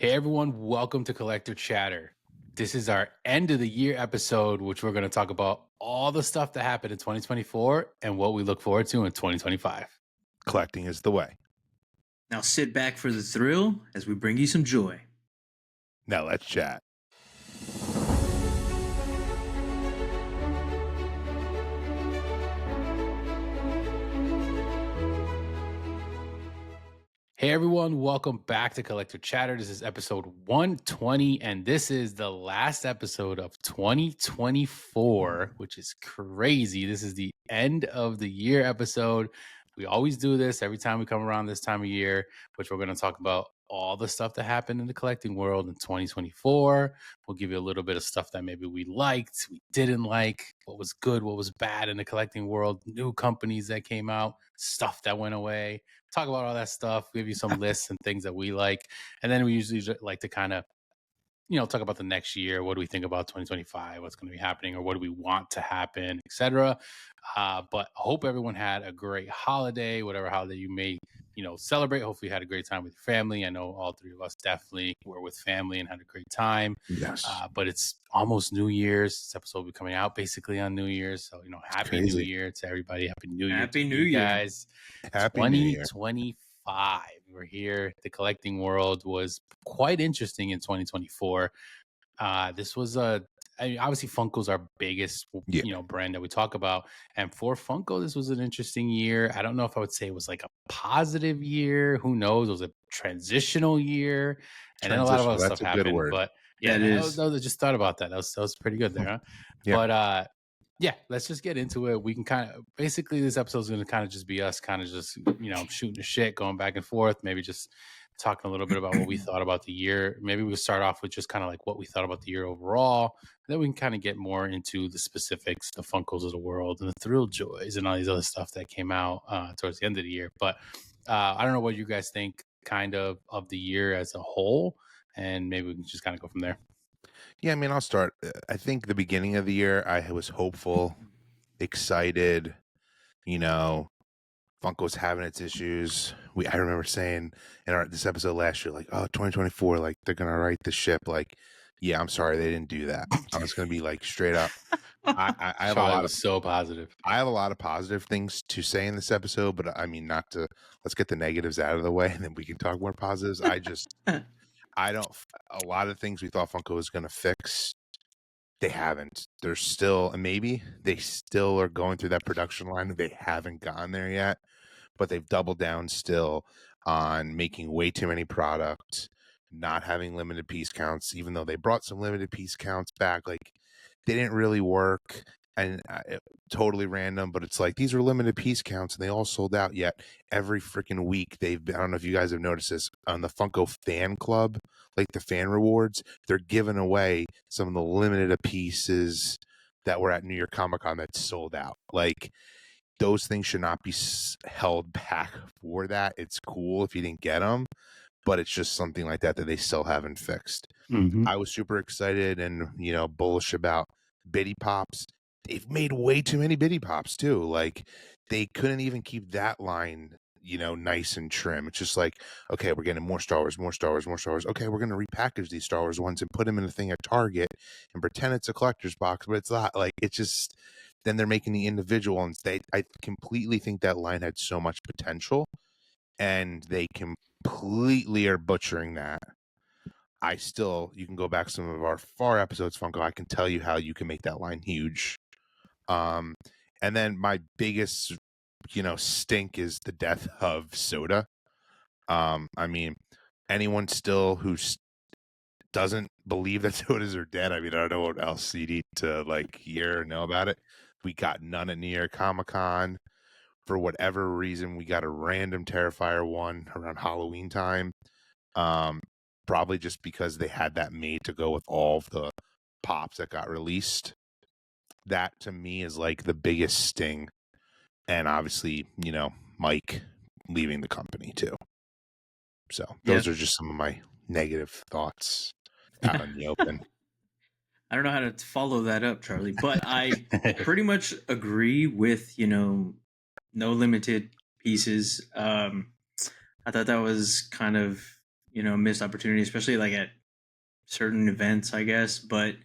Hey everyone, welcome to Collector Chatter. This is our end of the year episode, which we're going to talk about all the stuff that happened in 2024 and what we look forward to in 2025. Collecting is the way. Now sit back for the thrill as we bring you some joy. Now let's chat. Hey everyone, welcome back to Collector Chatter. This is episode 120, and this is the last episode of 2024, which is crazy. This is the end of the year episode. We always do this every time we come around this time of year, which we're going to talk about all the stuff that happened in the collecting world in 2024. We'll give you a little bit of stuff that maybe we liked, we didn't like, what was good, what was bad in the collecting world, new companies that came out, stuff that went away. Talk about all that stuff, give you some lists and things that we like. And then we usually like to kind of, talk about the next year. What do we think about 2025? What's going to be happening, or what do we want to happen, etc. But I hope everyone had a great holiday, whatever holiday you may, celebrate. Hopefully you had a great time with your family. I know all three of us definitely were with family and had a great time. Yes. But it's almost New Year's. This episode will be coming out basically on New Year's. So, happy New Year to everybody. Happy New Year Happy to New you Year. guys. Happy New Year. 2025. We're here. The collecting world was quite interesting in 2024. This was obviously Funko's our biggest, brand that we talk about. And for Funko, this was an interesting year. I don't know if I would say it was like a positive year. Who knows? It was a transitional year. And then a lot of other stuff happened. Word. But Yeah, it is. I just thought about that. That was pretty good there, huh? Yeah. But yeah, let's just get into it. We can kind of basically this episode is going to kind of just be us kind of just, shooting the shit, going back and forth, maybe just talking a little bit about what we thought about the year. Maybe we'll start off with just kind of like what we thought about the year overall. Then we can kind of get more into the specifics, the Funkos of the world and the Thrill Joys and all these other stuff that came out towards the end of the year. But I don't know what you guys think kind of the year as a whole. And maybe we can just kind of go from there. Yeah, I mean, I'll start. I think the beginning of the year, I was hopeful, excited. Funko's having its issues. I remember saying in this episode last year, like, oh, 2024, like they're gonna right the ship. Like, yeah, I'm sorry they didn't do that. I was gonna be like straight up. I have a lot of so positive. I have a lot of positive things to say in this episode, but I mean, let's get the negatives out of the way, and then we can talk more positives. A lot of things we thought Funko was going to fix, they haven't. They're still, and maybe they still are going through that production line. They haven't gotten there yet, but they've doubled down still on making way too many products, not having limited piece counts, even though they brought some limited piece counts back. Like, they didn't really work. And totally random, but it's like these are limited piece counts and they all sold out. Yet every freaking week I don't know if you guys have noticed this on the Funko fan club, like the fan rewards, they're giving away some of the limited pieces that were at New York Comic Con that sold out. Like, those things should not be held back for that. It's cool if you didn't get them, but it's just something like that they still haven't fixed. Mm-hmm. I was super excited and bullish about Bitty Pops. They've made way too many Bitty Pops too. Like, they couldn't even keep that line, nice and trim. It's just like, okay, we're getting more Star Wars. Okay, we're going to repackage these Star Wars ones and put them in a thing at Target and pretend it's a collector's box, but it's not. Like, it's just, then they're making the individual ones. I completely think that line had so much potential, and they completely are butchering that. You can go back some of our far episodes, Funko. I can tell you how you can make that line huge. And then my biggest, stink is the death of Soda. I mean, anyone still who doesn't believe that sodas are dead, I mean, I don't know what else you need to hear or know about it. We got none at New York Comic Con. For whatever reason, we got a random Terrifier one around Halloween time. Probably just because they had that made to go with all of the pops that got released. That to me is like the biggest sting. And obviously, Mike leaving the company too. So those are just some of my negative thoughts out in the open. I don't know how to follow that up, Charlie, but I pretty much agree with, no limited pieces. I thought that was kind of missed opportunity, especially like at certain events, I guess. But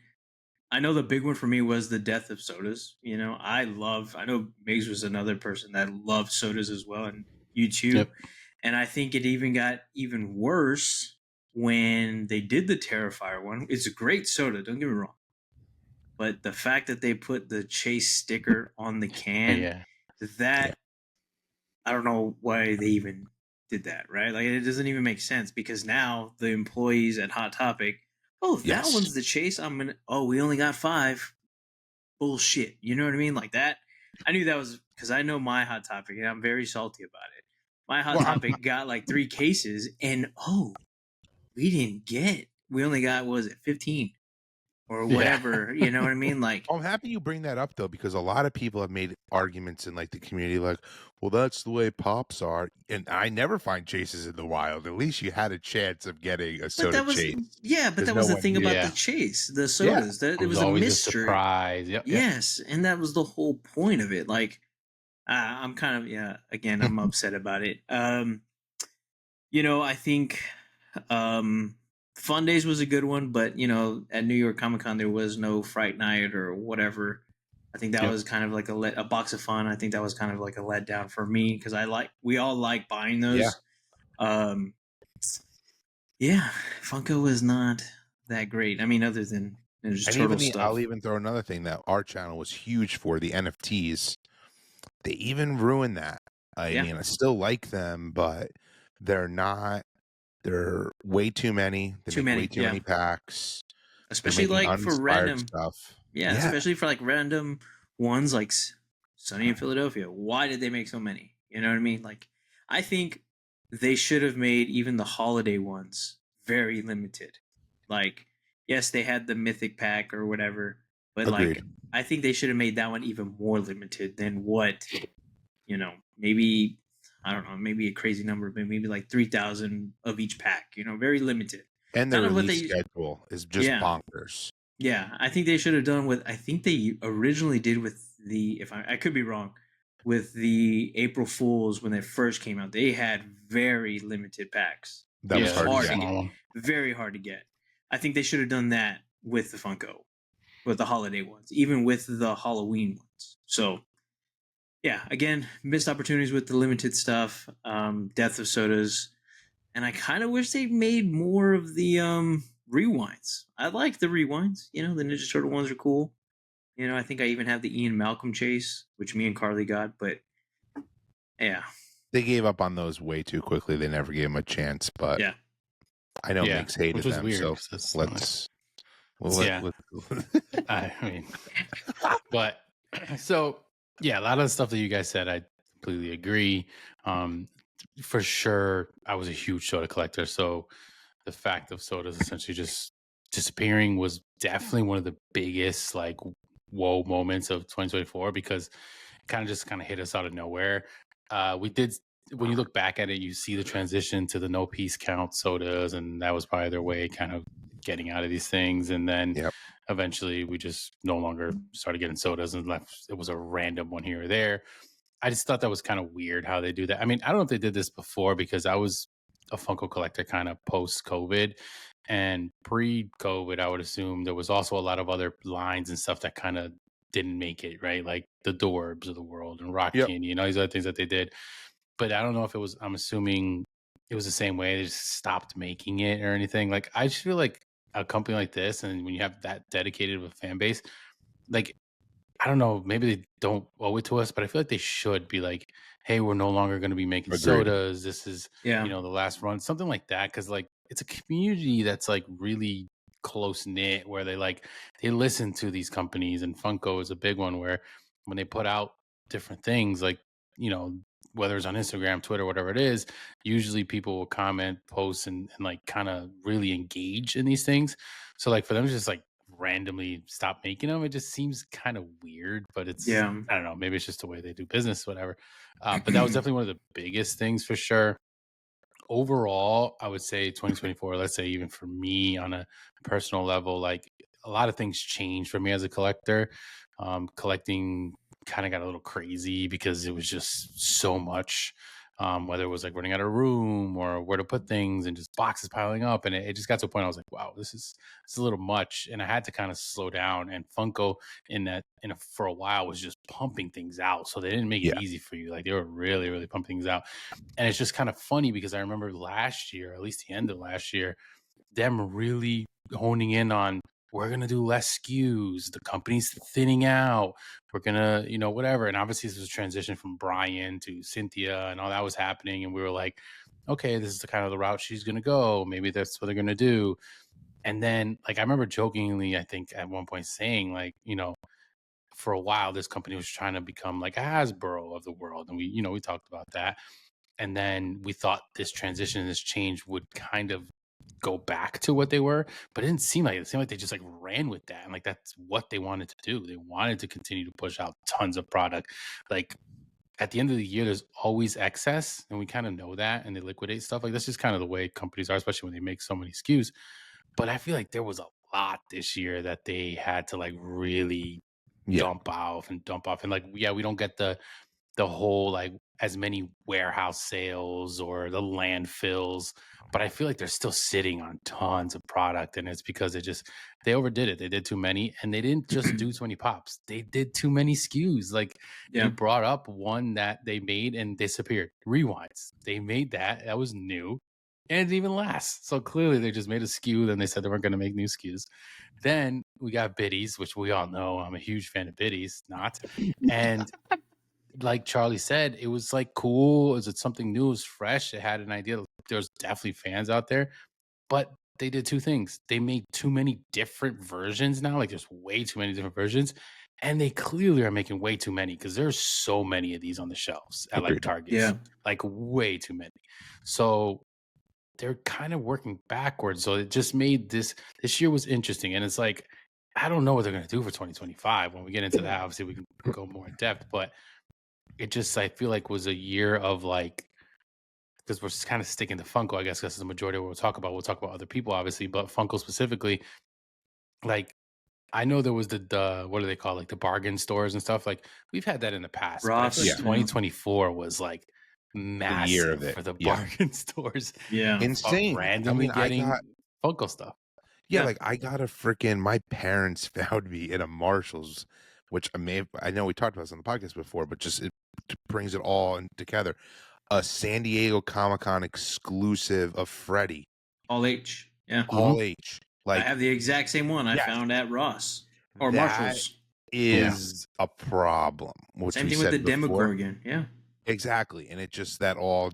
I know the big one for me was the death of sodas. I know Migs was another person that loved sodas as well, and you too. Yep. And I think it even got even worse when they did the Terrifier one. It's a great soda, don't get me wrong. But the fact that they put the Chase sticker on the can, Yeah. Yeah. that I don't know why they even did that, right? Like it doesn't even make sense because now the employees at Hot Topic, oh, that Yes. one's the Chase. We only got 5. Bullshit. You know what I mean? Like that. I knew that was because I know my Hot Topic and I'm very salty about it. My Hot Well, Topic got like 3 cases and we only got, what was it, 15 or Yeah. whatever. You know what I mean? Like, I'm happy you bring that up though, because a lot of people have made arguments in like the community, like, well, that's the way pops are. And I never find chases in the wild. At least you had a chance of getting a but soda that was, chase yeah, but because that no was the one thing knew. about the Yeah. Chase, the Yeah. sodas, that It it was was a always a mystery. surprise. Yep. Yep. Yes. And that was the whole point of it. Like, I'm kind of, yeah, again, I'm upset about it. I think Fun Days was a good one, but at New York Comic Con there was no Fright Night or whatever. I think that Yep. was kind of like a box of fun. I think that was kind of like a letdown for me because we all like buying Yeah. those. Um, yeah, Funko was not that great. I mean, other than just And turtle I'll stuff. even throw another thing that our channel was huge for, the NFTs. They even ruined that. I Yeah, mean, I still like them, but they're not, they're way too many. They too make way many. too Yeah, many packs. They're especially making like for uninspired random. stuff. Yeah, Yeah. especially for like random ones like Sunny in Philadelphia. Why did they make so many? You know what I mean? Like, I think they should have made even the holiday ones very limited. Like, yes, they had the Mythic Pack or whatever, but Agreed. like, I think they should have made that one even more limited than what, maybe, I don't know, maybe a crazy number, but maybe like 3,000 of each pack, very limited. And their Kind of what release they, schedule is just yeah, bonkers. yeah, I think they should have done what I think they originally did with the. If I could be wrong, with the April Fools when they first came out, they had very limited packs. That It was was Yeah. hard to hard to get. get, Small one. very hard to get. I think they should have done that with the Funko, with the holiday ones, even with the Halloween ones. So yeah, again, missed opportunities with the limited stuff, death of sodas, and I kind of wish they made more of the rewinds. I like the rewinds. The Ninja Turtle ones are cool. I think I even have the Ian Malcolm chase, which me and Carly got. But yeah, They gave up on those way too quickly. They never gave them a chance, but yeah, I know Yeah. Migs hated Which was them, weird so because that's let's Yeah. let I mean, but so yeah, a lot of the stuff that you guys said, I completely agree. Um, for sure, I was a huge soda collector, so the fact of sodas essentially just disappearing was definitely one of the biggest like whoa moments of 2024 because it kind of hit us out of nowhere. We did when you look back at it, you see the transition to the no piece count sodas, and that was probably their way kind of getting out of these things. And then Yep. eventually we just no longer started getting sodas and left. It was a random one here or there. I just thought that was kind of weird how they do that. I mean, I don't know if they did this before because I was a Funko collector kind of post COVID and pre COVID. I would assume there was also a lot of other lines and stuff that kind of didn't make it, right? Like the Dorbs of the world and Rock Yep. Candy and all these other things that they did. But I don't know if it was, I'm assuming it was the same way. They just stopped making it or anything. Like, I just feel like a company like this, and when you have that dedicated of a fan base, like, I don't know, maybe they don't owe it to us, but I feel like they should be like, hey, we're no longer going to be making Agreed. sodas. This is, yeah, the last run, something like that. Cause like it's a community that's like really close knit where they listen to these companies, and Funko is a big one where when they put out different things, like, you know, whether it's on Instagram, Twitter, whatever it is, usually people will comment, post, and like kind of really engage in these things. So like for them to just like randomly stop making them, it just seems kind of weird, but it's, yeah, I don't know, maybe it's just the way they do business, whatever. But that was definitely one of the biggest things for sure. Overall, I would say 2024, let's say even for me on a personal level, like a lot of things changed for me as a collector. Collecting kind of got a little crazy because it was just so much. whether it was like running out of room or where to put things and just boxes piling up. And it just got to a point I was like, wow, this is a little much. And I had to kind of slow down. And Funko for a while was just pumping things out. So they didn't make it Yeah. easy for you. Like they were really, really pumping things out. And it's just kind of funny because I remember last year, at least the end of last year, them really honing in on we're gonna do less SKUs, the company's thinning out, we're gonna, whatever. And obviously this was a transition from Brian to Cynthia and all that was happening. And we were like, okay, this is the kind of the route she's gonna go. Maybe that's what they're gonna do. And then like I remember jokingly, I think at one point saying, like, for a while this company was trying to become like a Hasbro of the world. And we talked about that. And then we thought this transition and this change would kind of go back to what they were, but it didn't seem like it. It seemed like they just like ran with that. And like that's what they wanted to do. They wanted to continue to push out tons of product. Like at the end of the year, there's always excess, and we kind of know that, and they liquidate stuff. Like that's just kind of the way companies are, especially when they make so many SKUs. But I feel like there was a lot this year that they had to like really Yeah. dump off and dump off. And like, yeah, we don't get the whole like as many warehouse sales or the landfills, but I feel like they're still sitting on tons of product. And it's because they overdid it. They did too many, and they didn't just do too many pops, they did too many SKUs. Like Yeah. you brought up one that they made and disappeared, rewinds. They made that was new and it didn't even last. So clearly they just made a SKU, then they said they weren't going to make new SKUs. Then we got biddies, which we all know I'm a huge fan of biddies, not. And like Charlie said, it was like cool. Is it something new? It was fresh. It had an idea. There's definitely fans out there, but they did two things. They made too many different versions now. Like there's way too many different versions, and they clearly are making way too many because there's so many of these on the shelves at like Agreed. Targets, Yeah. like way too many. So they're kind of working backwards. So it just made this year was interesting, and it's like I don't know what they're gonna do for 2025. When we get into that, obviously we can go more in depth, but it just I feel like was a year of like because we're kind of sticking to Funko, I guess that's the majority of what we'll talk about. We'll talk about other people, obviously, but Funko specifically, like I know there was the what do they call like the bargain stores and stuff. Like we've had that in the past, but I feel like Ross. Yeah. 2024 was like The year of massive it. for the Yeah. bargain stores. Yeah. Insane. I Randomly mean, I getting got Funko stuff. yeah, Yeah. like I got a freaking my parents found me in a Marshalls, which I know we talked about this on the podcast before, but just it brings it all together. A San Diego Comic-Con exclusive of Freddy, All H. Yeah. all H. I Like have the exact same one I yes, found at Ross or that Marshall's. is a problem, which Same we thing with the said before. Demogorgon. Yeah. Exactly, and it just that all.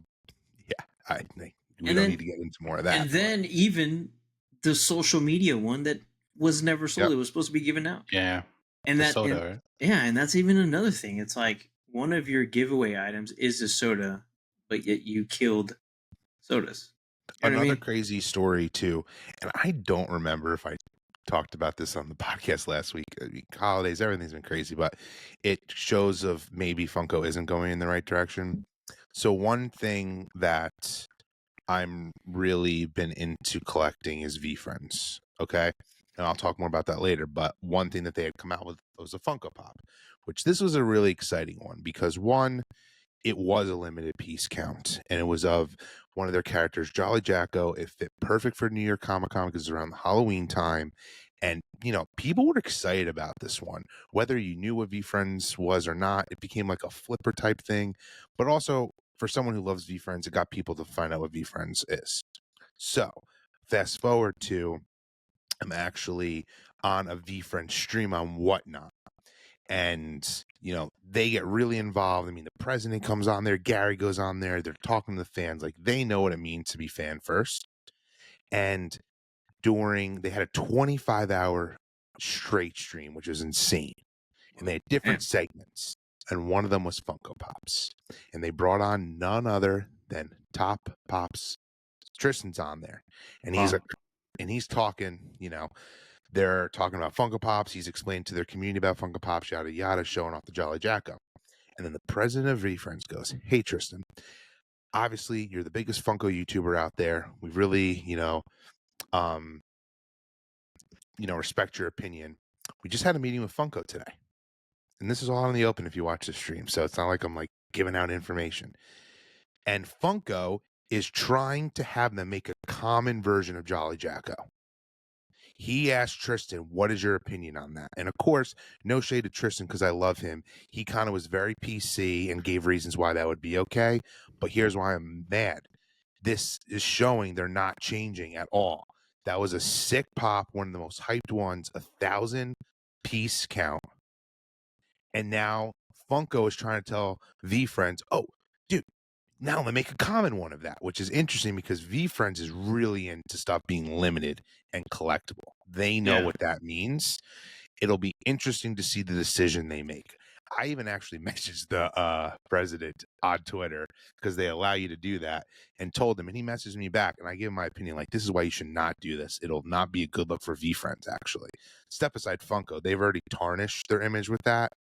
Yeah, I think we And don't then- need to get into more of that. And then even the social media one that was never sold. Yep. It was supposed to be given out. Yeah. And The that soda, and- right? yeah, and that's even another thing. It's like one of your giveaway items is a soda, but yet you killed sodas. You know what I Another mean? crazy story too, and I don't remember if I talked about this on the podcast last week. I mean, holidays, everything's been crazy, but it shows of maybe Funko isn't going in the right direction. So one thing that I'm really been into collecting is V Friends. Okay. And I'll talk more about that later. But one thing that they had come out with was a Funko Pop, which this was a really exciting one because one, it was a limited piece count and it was of one of their characters, Jolly Jacko. It fit perfect for New York Comic Con because it's around the Halloween time. And, people were excited about this one, whether you knew what V Friends was or not. It became like a flipper type thing. But also, for someone who loves V Friends, it got people to find out what V Friends is. So, fast forward to, I'm actually on a V Friends stream on Whatnot. And, they get really involved. I mean, the president comes on there, Gary goes on there, they're talking to the fans. Like, they know what it means to be fan first. And they had a 25-hour straight stream, which was insane. And they had different segments. And one of them was Funko Pops. And they brought on none other than Top Pops. Tristan's on there. And he's Wow. he's talking, they're talking about Funko Pops. He's explained to their community about Funko Pops, yada yada, showing off the Jolly Jacko. And then the president of V-Friends goes, "Hey Tristan, obviously you're the biggest Funko YouTuber out there. We really, respect your opinion. We just had a meeting with Funko today. And this is all in the open if you watch the stream. So it's not like I'm like giving out information. And Funko is trying to have them make a common version of Jolly Jacko. He asked Tristan, "What is your opinion on that?" And of course, no shade to Tristan because I love him. He kind of was very PC and gave reasons why that would be okay. But here's why I'm mad. This is showing they're not changing at all. That was a sick pop, one of the most hyped ones, 1,000 piece count. And now Funko is trying to tell V Friends, "Oh, dude, now they make a common one of that," which is interesting because V Friends is really into stuff being limited and collectible. They know Yeah. what that means. It'll be interesting to see the decision they make. I even actually messaged the president on Twitter because they allow you to do that and told him, and he messaged me back, and I gave him my opinion. Like, this is why you should not do this. It'll not be a good look for V Friends, actually. Step aside Funko. They've already tarnished their image with that.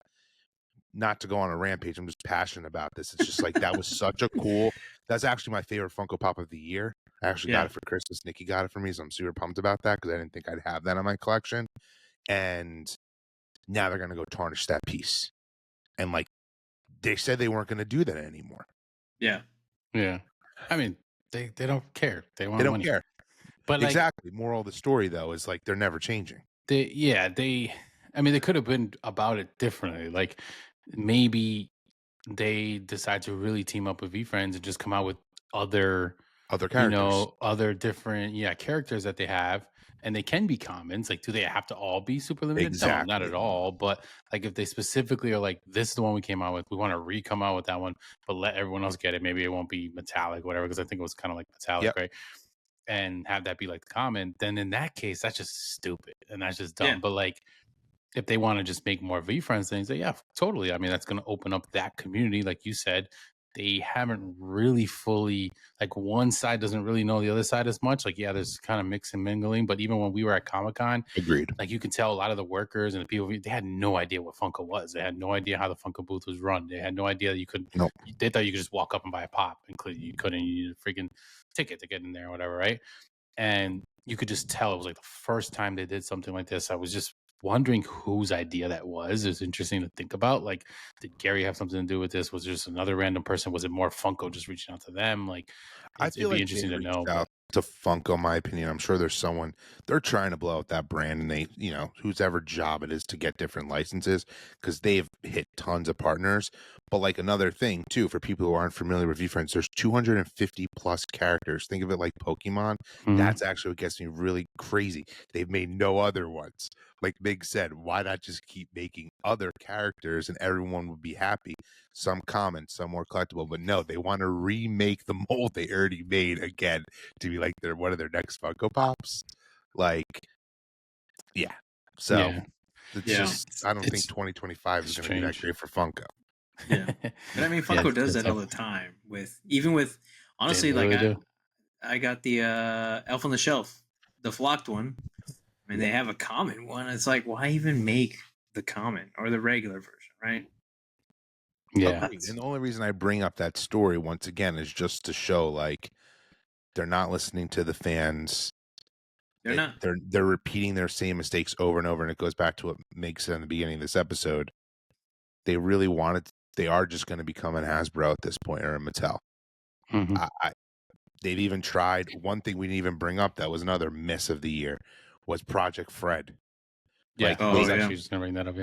Not to go on a rampage, I'm just passionate about this. It's just like that was such a cool. That's actually my favorite Funko Pop of the year. I actually got Yeah. it for Christmas. Nikki got it for me, so I'm super pumped about that because I didn't think I'd have that in my collection. And now they're gonna go tarnish that piece. And like they said they weren't gonna do that anymore. Yeah. Yeah. I mean, they don't care. They want They don't money. care. But like Exactly. Moral of the story though is like they're never changing. I mean, they could have been about it differently. Like maybe they decide to really team up with V Friends and just come out with other, Other characters. other different, characters that they have, and they can be commons. Like, do they have to all be super limited? No, not Exactly. at all. But like, if they specifically are like, this is the one we came out with, we want to re-come out with that one, but let everyone else get it. Maybe it won't be metallic, whatever, because I think it was kind of like metallic, Yep. right? And have that be like the common. Then in that case, that's just stupid and that's just dumb. Yeah. But like, if they want to just make more V Friends things, then yeah, totally. I mean, that's going to open up that community. Like you said, they haven't really fully, like one side doesn't really know the other side as much. Like, yeah, there's kind of mix and mingling. But even when we were at Comic-Con, Agreed. like you can tell a lot of the workers and the people, they had no idea what Funko was. They had no idea how the Funko booth was run. They had no idea that you could, Nope. they thought you could just walk up and buy a pop, and clearly you couldn't. You needed a freaking ticket to get in there or whatever, right? And you could just tell it was like the first time they did something like this. I was just wondering whose idea that was. It's interesting to think about. Like, did Gary have something to do with this? Was it just another random person? Was it more Funko just reaching out to them? Like, I it'd feel be like they interesting to reached know. out to Funko, my opinion. I'm sure there's someone they're trying to blow out that brand, and they, whose ever job it is to get different licenses because they've hit tons of partners. But like another thing too, for people who aren't familiar with VFriends, there's 250 plus characters. Think of it like Pokemon. Mhm. That's actually what gets me really crazy. They've made no other ones. Like Big said, why not just keep making other characters and everyone would be happy? Some common, some more collectible, but no, they want to remake the mold they already made again to be like they're one of their next Funko Pops. Like, yeah. So Yeah. it's Yeah. just I don't think It's 2025 is going to be that strange. great for Funko. Yeah. And I mean, Yeah, Funko does it's that all tough. the time. With honestly, They like really do. I got the Elf on the Shelf, the flocked one. I mean, they have a common one. It's like, why even make the common or the regular version, right? Yeah. Agreed. And the only reason I bring up that story once again is just to show like they're not listening to the fans. They're not. They're repeating their same mistakes over and over, and it goes back to what Meg said in the beginning of this episode. They really wanted. They are just going to become an Hasbro at this point or a Mattel. Mhm. They've even tried. One thing we didn't even bring up that was another miss of the year was Project Fred. Yeah. Like I was Oh, actually yeah. just going to bring that up.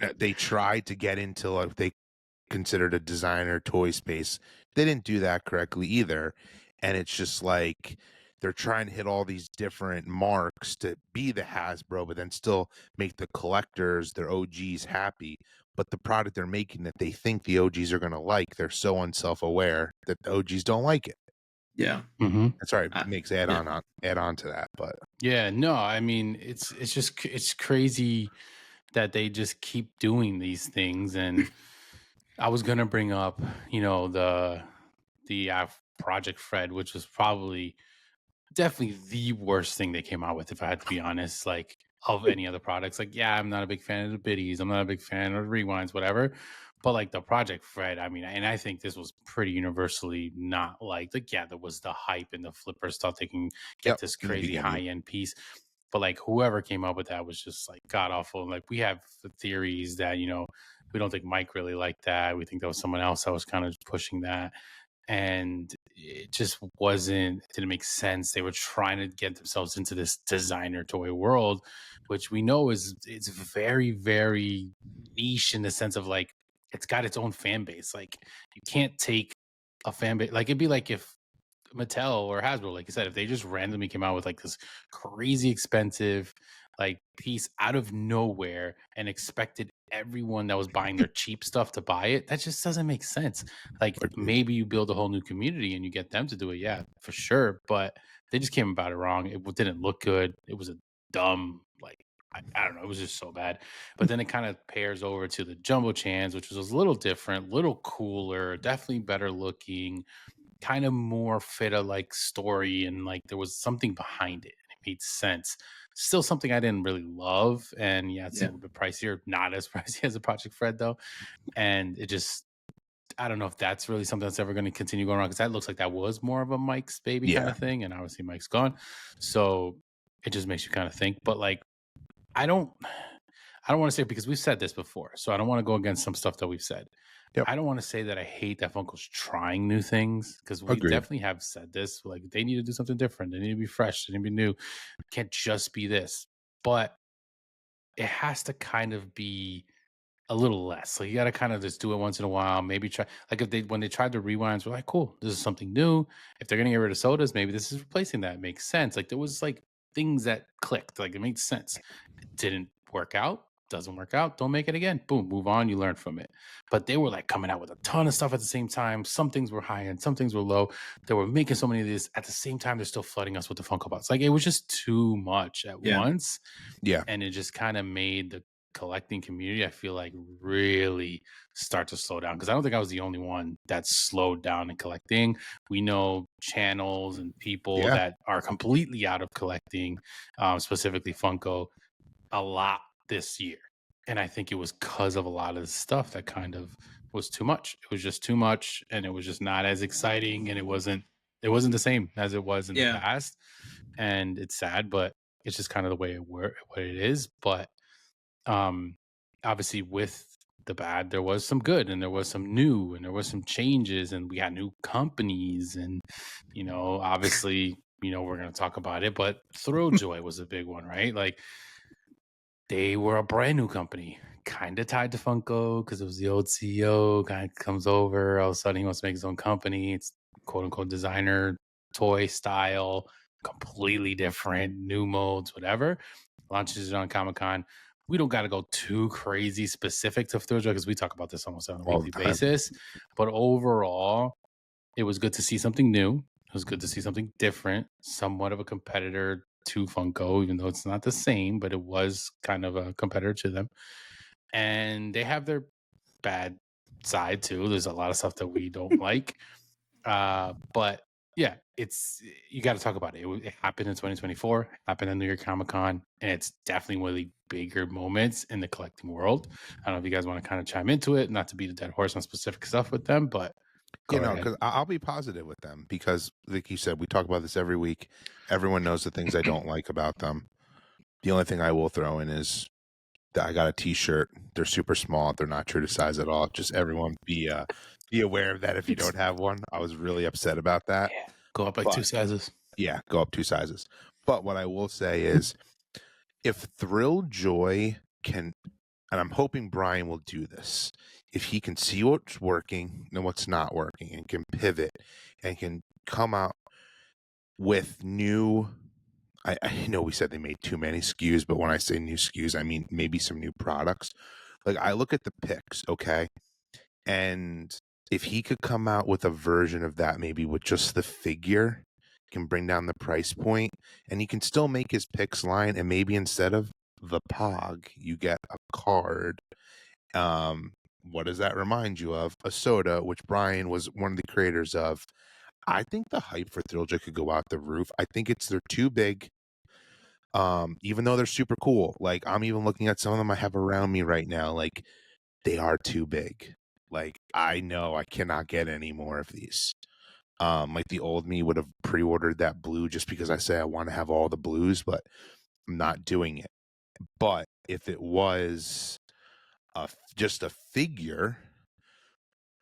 Yeah. they tried to get into like they considered a designer toy space. They didn't do that correctly either. And it's just like they're trying to hit all these different marks to be the Hasbro, but then still make the collectors, their OGs happy. But the product they're making that they think the OGs are going to like, they're so unself-aware that the OGs don't like it. Yeah. Mhm. That's right. I- Makes yeah. add on to that. But Yeah, no, I mean it's just it's crazy that they just keep doing these things. And I was gonna bring up, the Project Fred, which was probably definitely the worst thing they came out with, if I had to be honest. Like, of any other products, like, yeah, I'm not a big fan of the biddies, I'm not a big fan of rewinds, whatever. But like the Project Fred, I mean, and I think this was pretty universally not liked. Like, yeah, there was the hype and the flippers thought they can get yep, this in the crazy beginning. high end piece. But like whoever came up with that was just like god awful. And like we have the theories that, we don't think Mike really liked that. We think that was someone else that was kind of pushing that. and it just wasn't, it didn't make sense. They were trying to get themselves into this designer toy world, which we know is it's very, very niche in the sense of like it's got its own fan base. Like you can't take a fan base, like it'd be like if Mattel or Hasbro, like you said, if they just randomly came out with like this crazy expensive like piece out of nowhere and expected everyone that was buying their cheap stuff to buy it, that just doesn't make sense. Like Agreed. maybe you build a whole new community and you get them to do it, yeah, for sure. But they just came about it wrong. Didn't look good. It was a dumb like I don't know. It was just so bad. But then it kind of pairs over to the jumbo chans, which was a little different, little cooler, definitely better looking, kind of more fit a like story, and like there was something behind it and it made sense. Still something I didn't really love. And yeah, it's a Yeah. little bit pricier, not as pricey as a Project Fred though. And it just, I don't know if that's really something that's ever going to continue going on because that looks like that was more of a Mike's baby kind Yeah. of thing. And obviously Mike's gone. So it just makes you kind of think. But like, I don't I don't want to say it because we've said this before. So I don't want to go against some stuff that we've said. Yep. I don't want to say that I hate that Funko's trying new things because we Agreed. definitely have said this. Like they need to do something different. They need to be fresh. They need to be new. It can't just be this. But it has to kind of be a little less. Like you got to kind of just do it once in a while. Maybe try like if they when they tried the rewinds, we're like, cool, this is something new. If they're gonna get rid of sodas, maybe this is replacing that. It makes sense. Like there was like things that clicked. Like it made sense. It didn't work out. Doesn't work out. Don't make it again. Boom, move on. You learn from it. But they were like coming out with a ton of stuff at the same time. Some things were high end, some things were low. They were making so many of these at the same time. They're still flooding us with the Funko Pops. Like it was just too much at Yeah. once, Yeah. and it just kind of made the collecting community, I feel like, really start to slow down because I don't think I was the only one that slowed down in collecting. We know channels and people Yeah. that are completely out of collecting, specifically Funko, a lot this year. And I think it was because of a lot of the stuff that kind of was too much. It was just too much, and it was just not as exciting, and it wasn't the same as it was in the Yeah. past. And it's sad, but it's just kind of the way what it is. But obviously with the bad there was some good, and there was some new, and there was some changes, and we got new companies, and obviously we're going to talk about it, but Thrilljoy was a big one, right? Like they were a brand new company, kind of tied to Funko because it was the old CEO kind of comes over, all of a sudden he wants to make his own company. It's quote unquote designer toy style, completely different, new molds, whatever. Launches it on Comic-Con. We don't got to go too crazy specific to Thrilljoy because we talk about this almost on a All the weekly time. basis. But overall, it was good to see something new. It was good to see something different, somewhat of a competitor to Funko, even though it's not the same, but it was kind of a competitor to them. And they have their bad side too. There's a lot of stuff that we don't like. But yeah, you got to talk about it. It happened in 2024, happened at New York Comic Con, and it's definitely one of the bigger moments in the collecting world. I don't know if you guys want to kind of chime into it, not to beat a dead horse on specific stuff with them, but go ahead. Because I'll be positive with them because, like you said, we talk about this every week. Everyone knows the things I don't like about them. The only thing I will throw in is that I got a T-shirt. They're super small. They're not true to size at all. Just everyone be aware of that if you don't have one. I was really upset about that. Yeah, go up like 2 sizes. Yeah, go up 2 sizes. But what I will say is, if Thrilljoy can, and I'm hoping Brian will do this, if he can see what's working and what's not working and can pivot and can come out with new, I know we said they made too many SKUs, but when I say new SKUs, I mean maybe some new products. Like I look at the picks, okay? And if he could come out with a version of that, maybe with just the figure, can bring down the price point, and he can still make his picks line, and maybe instead of the Pog, you get a card. What does that remind you of? A soda, which Brian was one of the creators of. I think the hype for Thrilljoy could go out the roof. I think they're too big. Even though they're super cool. Like I'm even looking at some of them I have around me right now. Like they are too big. Like I know I cannot get any more of these. Like the old me would have pre-ordered that blue just because I say I want to have all the blues, but I'm not doing it. But if it was just a figure,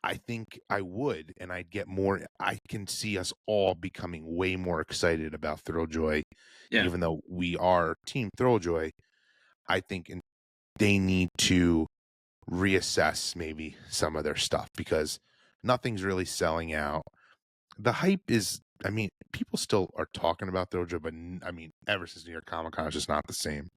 I think I would, and I'd get more. I can see us all becoming way more excited about Thrilljoy, Yeah. even though we are Team Thrilljoy. I think they need to reassess maybe some of their stuff because nothing's really selling out. The hype is, I mean, people still are talking about Thrilljoy, but I mean, ever since New York Comic Con, it's just not the same.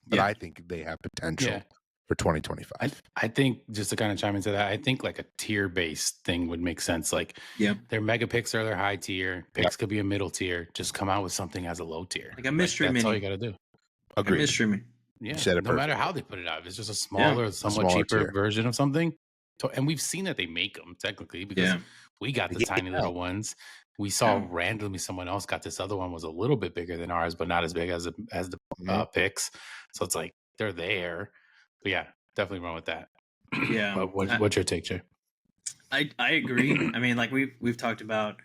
But Yeah. I think they have potential Yeah. for 2025. I think just to kind of chime into that, I think like a tier based thing would make sense. Like Yeah. their mega picks are their high tier, picks could be a middle tier. Just come out with something as a low tier. Like a mystery that's all mini. you got to do. A Agreed. mystery mini. You Yeah, said it no matter perfectly. how they put it out, if it's just a smaller, somewhat smaller cheaper tier. version of something. And we've seen that they make them technically because Yeah. we got the Yeah. tiny little ones. We saw Yeah. randomly someone else got this other one was a little bit bigger than ours, but not as big as the Mhm. picks. So it's like they're there. But yeah, definitely wrong with that. Yeah. But what's your take, Jay? I agree. I mean, like we've talked about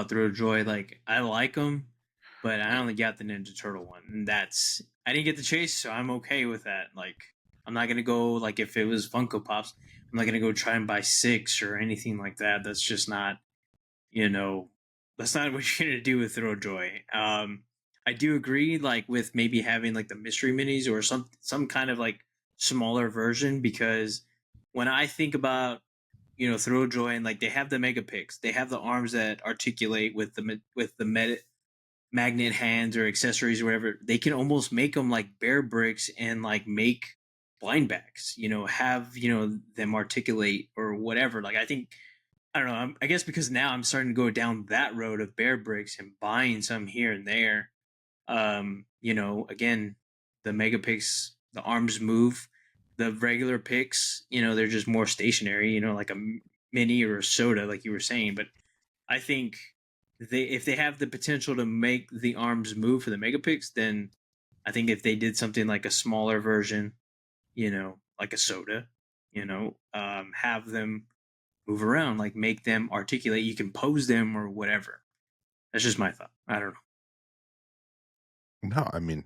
Thrilljoy. Like I like them, but I only got the Ninja Turtle one, and that's I didn't get the chase, so I'm okay with that. Like I'm not gonna go like if it was Funko Pops, I'm not gonna go try and buy 6 or anything like that. That's just not, that's not what you're gonna do with Thrilljoy. I do agree, like with maybe having like the mystery minis or some kind of like smaller version because when I think about Thrilljoy and like they have the mega picks, they have the arms that articulate with the magnet hands or accessories or whatever. They can almost make them like bear bricks and like make blind bags. Have them articulate or whatever. Like I don't know. I guess because now I'm starting to go down that road of bear bricks and buying some here and there. Again, the mega picks, the arms move. The regular picks, they're just more stationary. Like a mini or a soda, like you were saying. But I think if they have the potential to make the arms move for the mega picks, then I think if they did something like a smaller version, like a soda, have them move around, like make them articulate. You can pose them or whatever. That's just my thought. I don't know. No, I mean,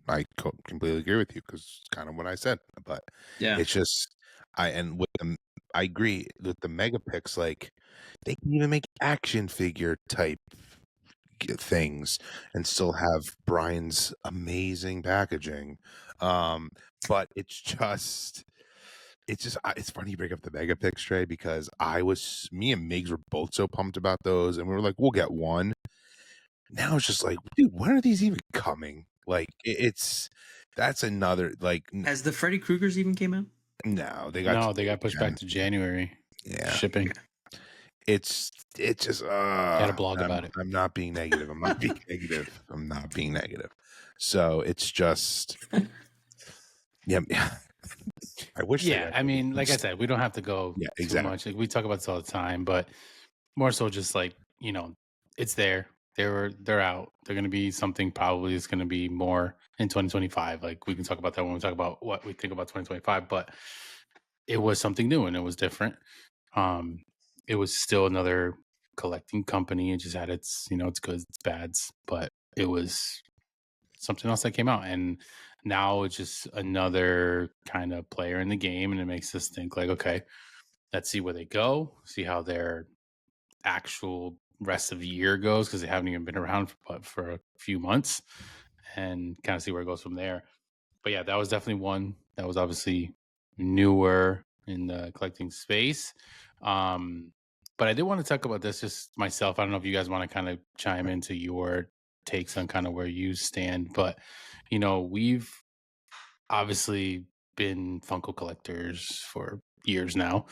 I completely agree with you because it's kind of what I said. But Yeah. it's just, I agree with the megapix. Like, they can even make action figure type things and still have Brian's amazing packaging. But it's funny you bring up the megapix tray because me and Migs were both so pumped about those, and we were like, we'll get one. Now it's just like, dude, when are these even coming? Like, that's another like. Has the Freddy Krueger's even came out? No, they got pushed back to January. Yeah, Shipping. yeah. It's just. Had a blog about it. I'm not being negative. I'm not being negative. I'm not being negative. So it's just. Yeah. I wish. Yeah, I mean, like I said, we don't have to go too much. Like we talk about this all the time, but more so just like it's there. They're out. They're going to be something probably is going to be more in 2025. Like we can talk about that when we talk about what we think about 2025. But it was something new and it was different. It was still another collecting company. It just had its its goods, its bads, but it was something else that came out, and now it's just another kind of player in the game, and it makes us think like, okay, let's see where they go, see how their actual rest of the year goes because they haven't even been around for a few months, and kind of see where it goes from there. But yeah, that was definitely one that was obviously newer in the collecting space. But I did want to talk about this just myself. I don't know if you guys want to kind of chime into your takes on kind of where you stand, but we've obviously been Funko collectors for years now.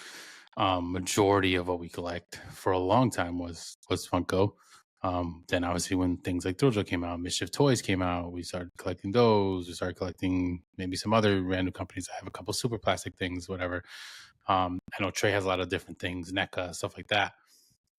Majority of what we collect for a long time was Funko. Then obviously when things like Thrilljoy came out, Mischief Toys came out, we started collecting those. We started collecting maybe some other random companies. I have a couple super plastic things, whatever. I know Trey has a lot of different things, NECA, stuff like that.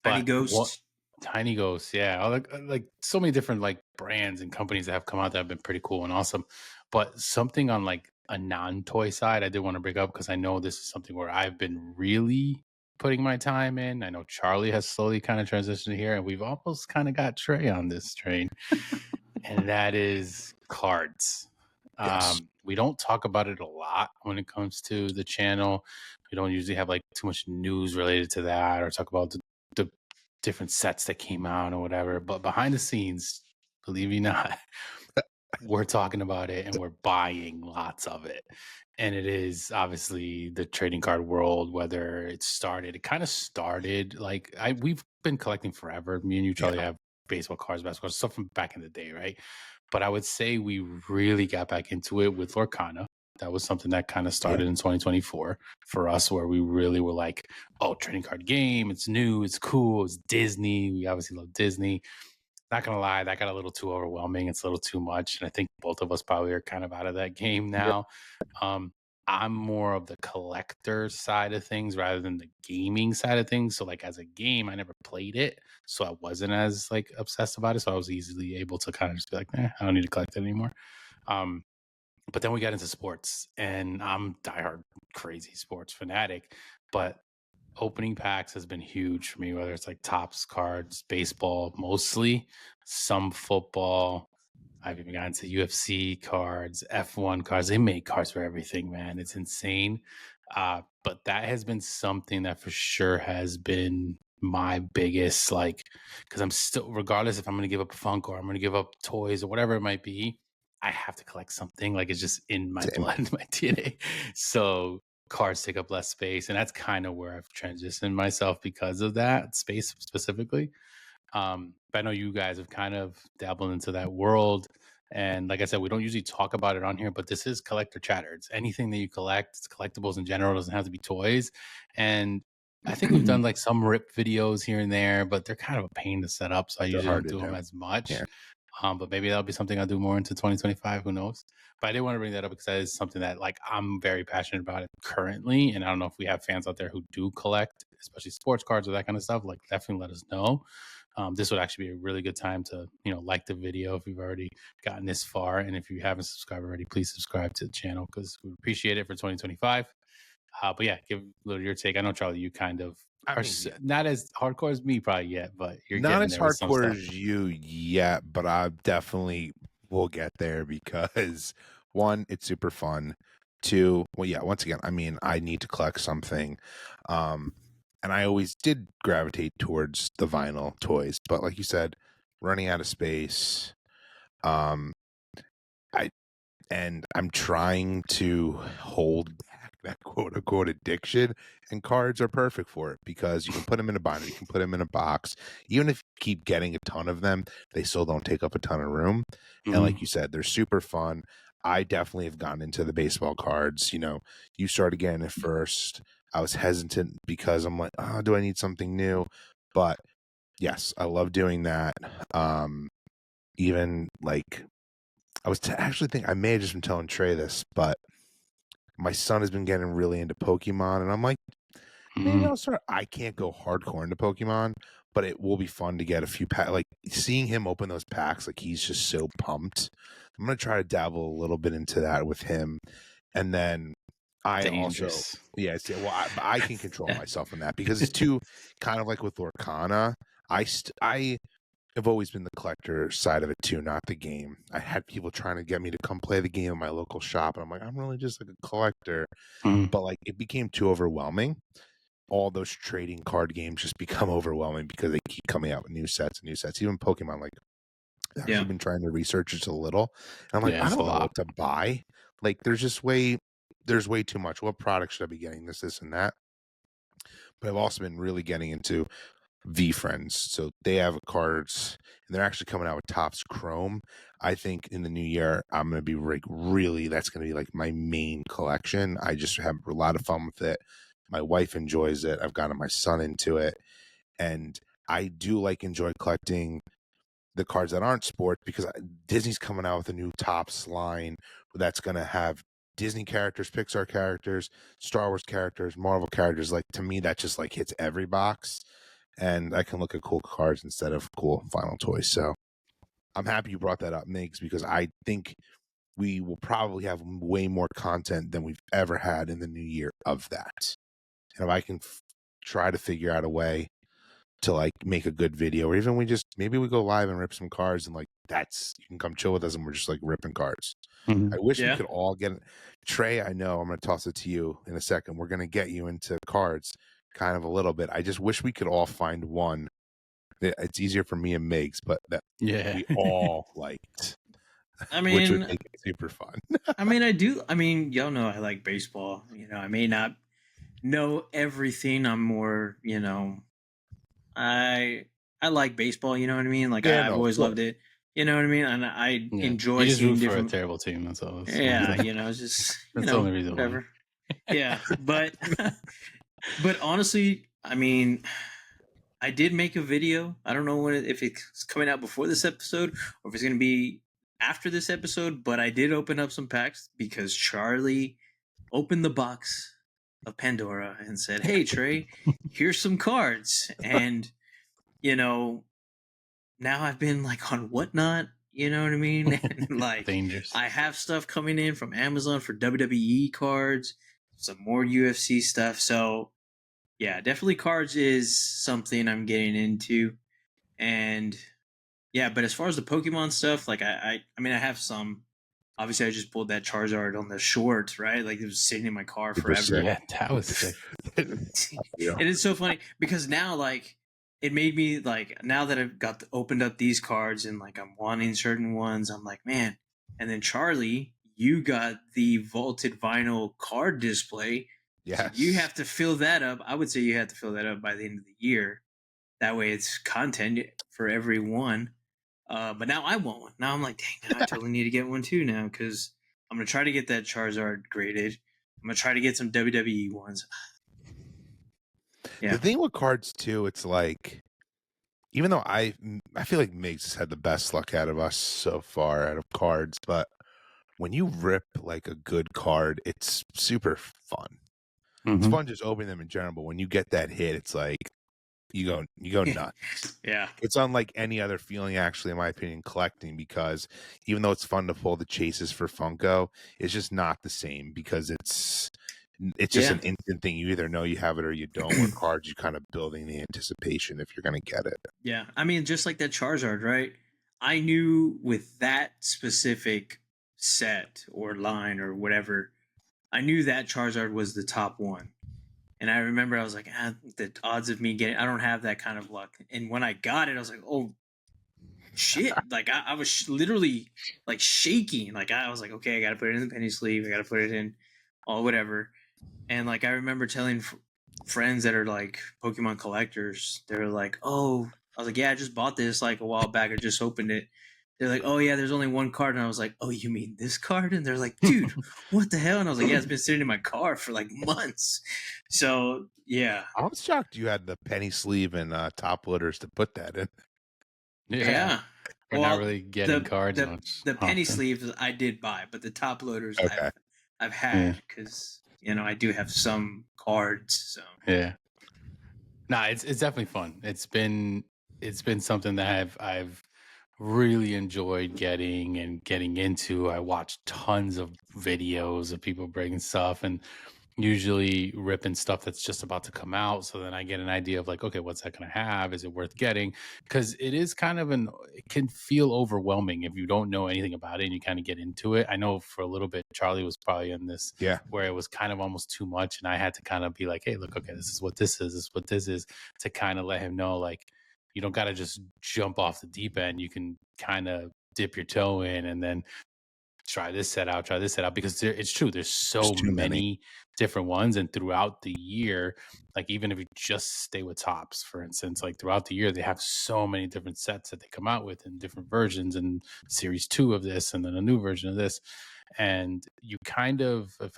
Tiny But Ghosts. Tiny Ghosts, yeah. Like so many different like brands and companies that have come out that have been pretty cool and awesome. But something on like a non-toy side I did want to bring up because I know this is something where I've been really putting my time in. I know Charlie has slowly kind of transitioned here, and we've almost kind of got Trey on this train. And that is cards. Yes. We don't talk about it a lot when it comes to the channel. We don't usually have like too much news related to that or talk about the different sets that came out or whatever. But behind the scenes, believe it or not, we're talking about it and we're buying lots of it. And it is obviously the trading card world, whether it kind of started like we've been collecting forever. Me and you, Yeah. Charlie, have baseball cards, basketball cards, stuff from back in the day, right? But I would say we really got back into it with Lorcana. That was something that kind of Yeah. started in 2024 for us, where we really were like, oh, trading card game, it's new, it's cool, it's Disney. We obviously love Disney. Not gonna lie, that got a little too overwhelming. It's a little too much, and I think both of us probably are kind of out of that game Yeah. now. Um, I'm more of the collector side of things rather than the gaming side of things. So, like as a game, I never played it, so I wasn't as like obsessed about it. So I was easily able to kind of just be like, I don't need to collect it anymore. Um, but then we got into sports, and I'm diehard crazy sports fanatic. But opening packs has been huge for me, whether it's like tops cards, baseball, mostly some football. I've even gotten to UFC cards, F1 cards. They make cards for everything, man. It's insane. But that has been something that for sure has been my biggest, like, because I'm still, regardless if I'm going to give up a Funko or I'm going to give up toys or whatever it might be, I have to collect something. Like, it's just in my Same. blood, my DNA. So cards take up less space. And that's kind of where I've transitioned myself because of that space specifically. But I know you guys have kind of dabbled into that world. And like I said, we don't usually talk about it on here, but this is collector chatter. It's anything that you collect, it's collectibles in general, it doesn't have to be toys. And I think we've done like some rip videos here and there, but they're kind of a pain to set up. So I They're usually hard don't to do them do. as much. Yeah. But maybe that'll be something I'll do more into 2025. Who knows? But I did want to bring that up because that is something that like I'm very passionate about it currently. And I don't know if we have fans out there who do collect, especially sports cards or that kind of stuff. Like definitely let us know. This would actually be a really good time to, like the video if you've already gotten this far. And if you haven't subscribed already, please subscribe to the channel because we appreciate it for 2025. But yeah, give a little your take. I know, Charlie, you kind of I are mean, yeah. not as hardcore as me probably yet, but you're Not getting as there with some hardcore stuff. as you yet, but I definitely will get there because one, it's super fun. Two, well, yeah, once again, I mean, I need to collect something. And I always did gravitate towards the vinyl toys, but like you said, running out of space. Um, I and I'm trying to hold back that quote unquote addiction, and cards are perfect for it because you can put them in a binder, you can put them in a box. Even if you keep getting a ton of them, they still don't take up a ton of room. And like you said, they're super fun. I definitely have gotten into the baseball cards. You started getting it first. I was hesitant because I'm like, oh, do I need something new? But yes, I love doing that. Even like I was actually think I may have just been telling Trey this, but my son has been getting really into Pokemon, and I'm like, maybe I'll start. I can't go hardcore into Pokemon, but it will be fun to get a few packs. Like seeing him open those packs, like he's just so pumped. I'm gonna try to dabble a little bit into that with him, and then I also, Dangerous. yeah, well, I can control myself in that because it's too kind of like with Lorcana. I have always been the collector side of it too, not the game. I had people trying to get me to come play the game in my local shop, and I'm like, I'm really just like a collector. But like, it became too overwhelming. All those trading card games just become overwhelming because they keep coming out with new sets and new sets. Even Pokemon, like, I've actually been trying to research it a little, and I'm like, Yeah, I it's a don't know lot. what to buy. Like, there's way too much. What product should I be getting? This, and that. But I've also been really getting into V Friends. So they have cards, and they're actually coming out with Topps Chrome. I think in the new year, I'm going to be like really, that's going to be like my main collection. I just have a lot of fun with it. My wife enjoys it. I've gotten my son into it. And I do enjoy collecting the cards that aren't sports because Disney's coming out with a new Topps line that's going to have Disney characters, Pixar characters, Star Wars characters, Marvel characters. Like, to me, that just hits every box, and I can look at cool cards instead of cool final toys. So I'm happy you brought that up, Migs, because I think we will probably have way more content than we've ever had in the new year of that. And if I can try to figure out a way to like make a good video, or even maybe we go live and rip some cards, and like you can come chill with us and we're just like ripping cards. Mhm. I wish we Yeah. could all get Trey. I know I'm going to toss it to you in a second. We're going to get you into cards kind of a little bit. I just wish we could all find one. It's easier for me and Migs, but that Yeah. we all liked, I which would mean, make it super fun. I do. I mean, y'all know I like baseball. I may not know everything. I'm more, I I like baseball. You know what I mean? Like Yeah, I've no, of always course. loved it. You know what I mean? And I Yeah. enjoy You just seeing root for a different. terrible team. That's all. That's the only Yeah, thing. it's just That's the only reason why. whatever. Yeah, but but honestly, I mean, I did make a video. I don't know if it's coming out before this episode or if it's going to be after this episode, but I did open up some packs because Charlie opened the box of Pandora and said, "Hey Trey, here's some cards." And you know, now I've been like on Whatnot, you know what I mean? And like Dangerous. I have stuff coming in from Amazon for WWE cards, some more UFC stuff. So yeah, definitely cards is something I'm getting into. And yeah, but as far as the Pokemon stuff, like I mean I have some. Obviously I just pulled that Charizard on the short, right? Like it was sitting in my car Super forever. sick. Yeah, that was sick. Yeah. And it's so funny because now like it made me like now that I've opened up these cards and like I'm wanting certain ones, I'm like, man. And then Charlie, you got the vaulted vinyl card display. So you Yes. have to fill that up. I would say you have to fill that up by the end of the year. That way it's content for everyone. But now I want one. Now I'm like, dang, now I totally need to get one too now because I'm gonna try to get that Charizard graded. I'm gonna try to get some WWE ones. Yeah. The thing with cards too, it's like, even though I feel like Migs has had the best luck out of us so far out of cards, but when you rip like a good card, it's super fun. It's Mhm. fun just opening them in general, but when you get that hit, it's like you go nuts. Yeah. It's unlike any other feeling, actually, in my opinion, collecting, because even though it's fun to pull the chases for Funko, it's just not the same because it's just Yeah. an instant thing. You either know you have it or you don't. Where cards, you're kind of building the anticipation if you're going to get it. Yeah. I mean, just like that Charizard, right? I knew with that specific set or line or whatever, I knew that Charizard was the top one. And I remember I was like, the odds of me getting, I don't have that kind of luck. And when I got it, I was like, oh shit. Like I was literally like shaking. Like I was like, okay, I got to put it in the penny sleeve. I got to put it in all whatever. And like I remember telling friends that are like Pokemon collectors, they're like, "Oh," I was like, "Yeah, I just bought this like a while back. I just opened it." They're like, "Oh yeah, there's only one card," and I was like, "Oh, you mean this card?" And they're like, "Dude, what the hell?" And I was like, "Yeah, it's been sitting in my car for like months." So yeah, I was shocked you had the penny sleeve and top loaders to put that in. yeah. We're not Well, really getting the cards the much the penny often. sleeves I did buy, but the top loaders Okay. I've Yeah. had because I do have some cards. So Yeah. Nah, it's definitely fun. It's been something that I've really enjoyed getting into. I watch tons of videos of people bringing stuff and usually ripping stuff that's just about to come out. So then I get an idea of like, okay, what's that going to have? Is it worth getting? Because it is kind of it can feel overwhelming if you don't know anything about it and you kind of get into it. I know for a little bit, Charlie was probably in this Yeah. where it was kind of almost too much. And I had to kind of be like, hey, look, okay, this is what this is. This is what this is, to kind of let him know, like, you don't got to just jump off the deep end. You can kind of dip your toe in and then try this set out, because it's true. There's There's so too many. many different ones, and throughout the year, like even if you just stay with tops, for instance, like throughout the year, they have so many different sets that they come out with in different versions, and series 2 of this, and then a new version of this. And you kind of, if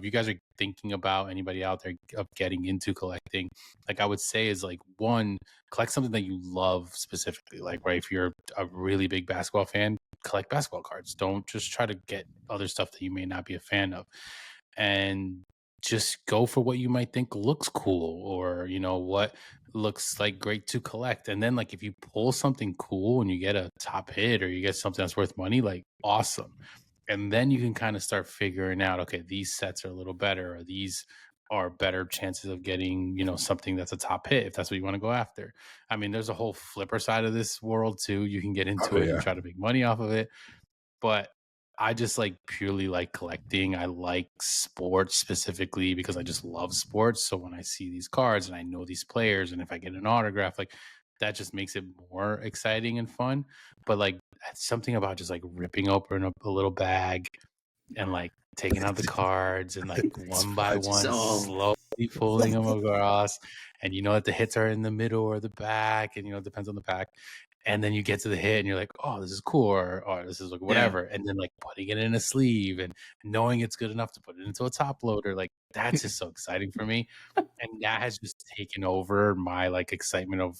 you guys are thinking about, anybody out there of getting into collecting, like I would say is like, one, collect something that you love specifically. Like, right, if you're a really big basketball fan, collect basketball cards. Don't just try to get other stuff that you may not be a fan of. And just go for what you might think looks cool, or what looks like great to collect. And then like if you pull something cool and you get a top hit or you get something that's worth money, like awesome. And then you can kind of start figuring out, okay, these sets are a little better, or these are better chances of getting, something that's a top hit if that's what you want to go after. I mean, there's a whole flipper side of this world too. You can get Oh into it and yeah. try to make money off of it, but I just like purely like collecting. I like sports specifically because I just love sports. So when I see these cards and I know these players, and if I get an autograph, like that just makes it more exciting and fun. But like something about just like ripping open a little bag and like taking out the cards and like It's one by fun. one So slowly pulling them across, and you know that the hits are in the middle or the back, and it depends on the pack. And then you get to the hit and you're like, oh, this is cool, or this is like yeah, whatever. And then like putting it in a sleeve and knowing it's good enough to put it into a top loader, like that's just so exciting for me. And that has just taken over my like excitement of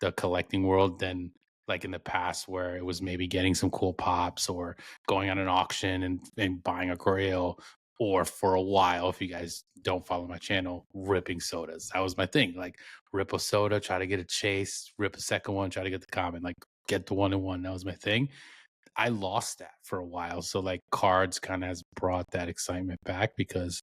the collecting world than like in the past where it was maybe getting some cool pops or going on an auction and buying a grail, or for a while, if you guys don't follow my channel, ripping sodas. That was my thing. Like rip a soda, try to get a chase, rip a second one, try to get the common, like get the 1-in-1. That was my thing. I lost that for a while. So like cards kind of has brought that excitement back because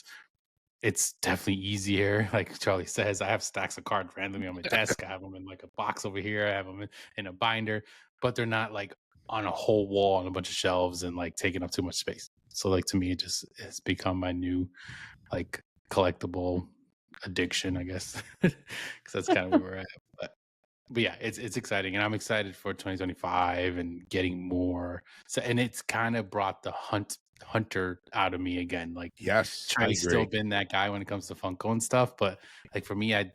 it's definitely easier. Like Charlie says, I have stacks of cards randomly on my desk. I have them in like a box over here. I have them in a binder, but they're not like on a whole wall on a bunch of shelves and like taking up too much space. So like to me, it just has become my new like collectible addiction, I guess, because that's kind of where we're at. But yeah, it's exciting, and I'm excited for 2025 and getting more. So, and it's kind of brought the hunter out of me again. Like Yes, I Charlie's still agree. been that guy when it comes to Funko and stuff, but like for me, I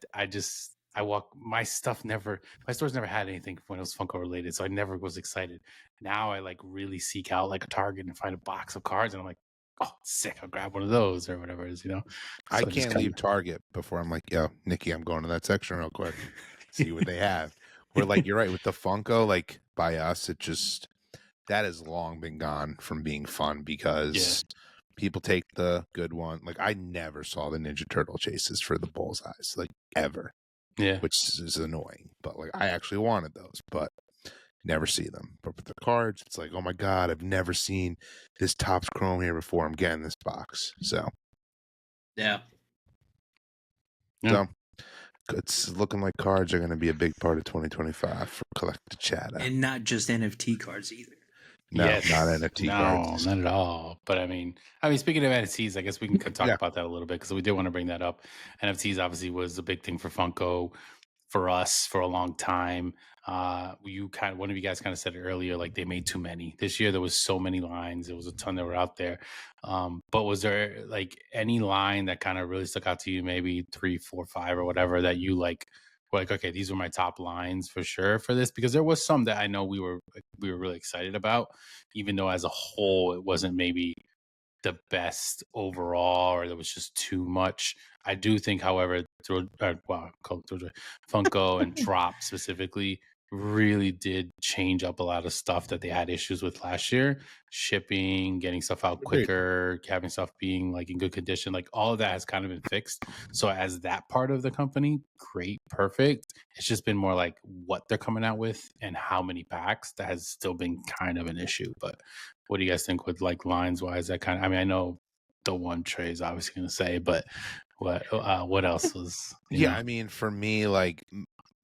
walk my stores never had anything when it was Funko related, so I never was excited. Now I like really seek out like a Target and find a box of cards, and I'm like, oh, sick! I'll grab one of those or whatever it is. I So I just can't kind leave Target before I'm like, yo, Nikki, I'm going to that section real quick, see what they have. Where like you're right with the Funko, like by us, it just that has long been gone from being fun yeah, because people take the good one. Like I never saw the Ninja Turtle chases for the bullseyes, like ever, yeah. which is annoying. But like I actually wanted those, but never see them. But with the cards, it's like, oh my god, I've never seen this Topps Chrome here before. I'm getting this box. So yeah. so it's looking like cards are going to be a big part of 2025 for Collector Chatter. And not just NFT cards either. No, Yes. not NFT No, cards. not at all. But I mean, speaking of NFTs, I guess we can talk Yeah. about that a little bit because we did want to bring that up. NFTs obviously was a big thing for Funko for us for a long time. One of you guys kind of said it earlier, like they made too many this year. There was so many lines. There was a ton that were out there. But was there like any line that kind of really stuck out to you? Maybe 3, 4, 5, or whatever that you like. Were like, okay, these were my top lines for sure for this, because there was some that I know we were really excited about, even though as a whole it wasn't maybe the best overall, or there was just too much. I do think, however, Funko and Drop specifically really did change up a lot of stuff that they had issues with last year. Shipping, getting stuff out Agreed. quicker, having stuff being like in good condition, like all of that has kind of been fixed. So as that part of the company, great, perfect. It's just been more like what they're coming out with and how many packs that has still been kind of an issue. But what do you guys think with like lines wise? That kind of, I mean, I know the one Trey is obviously going to say, but what else was, Yeah, I mean, for me, like,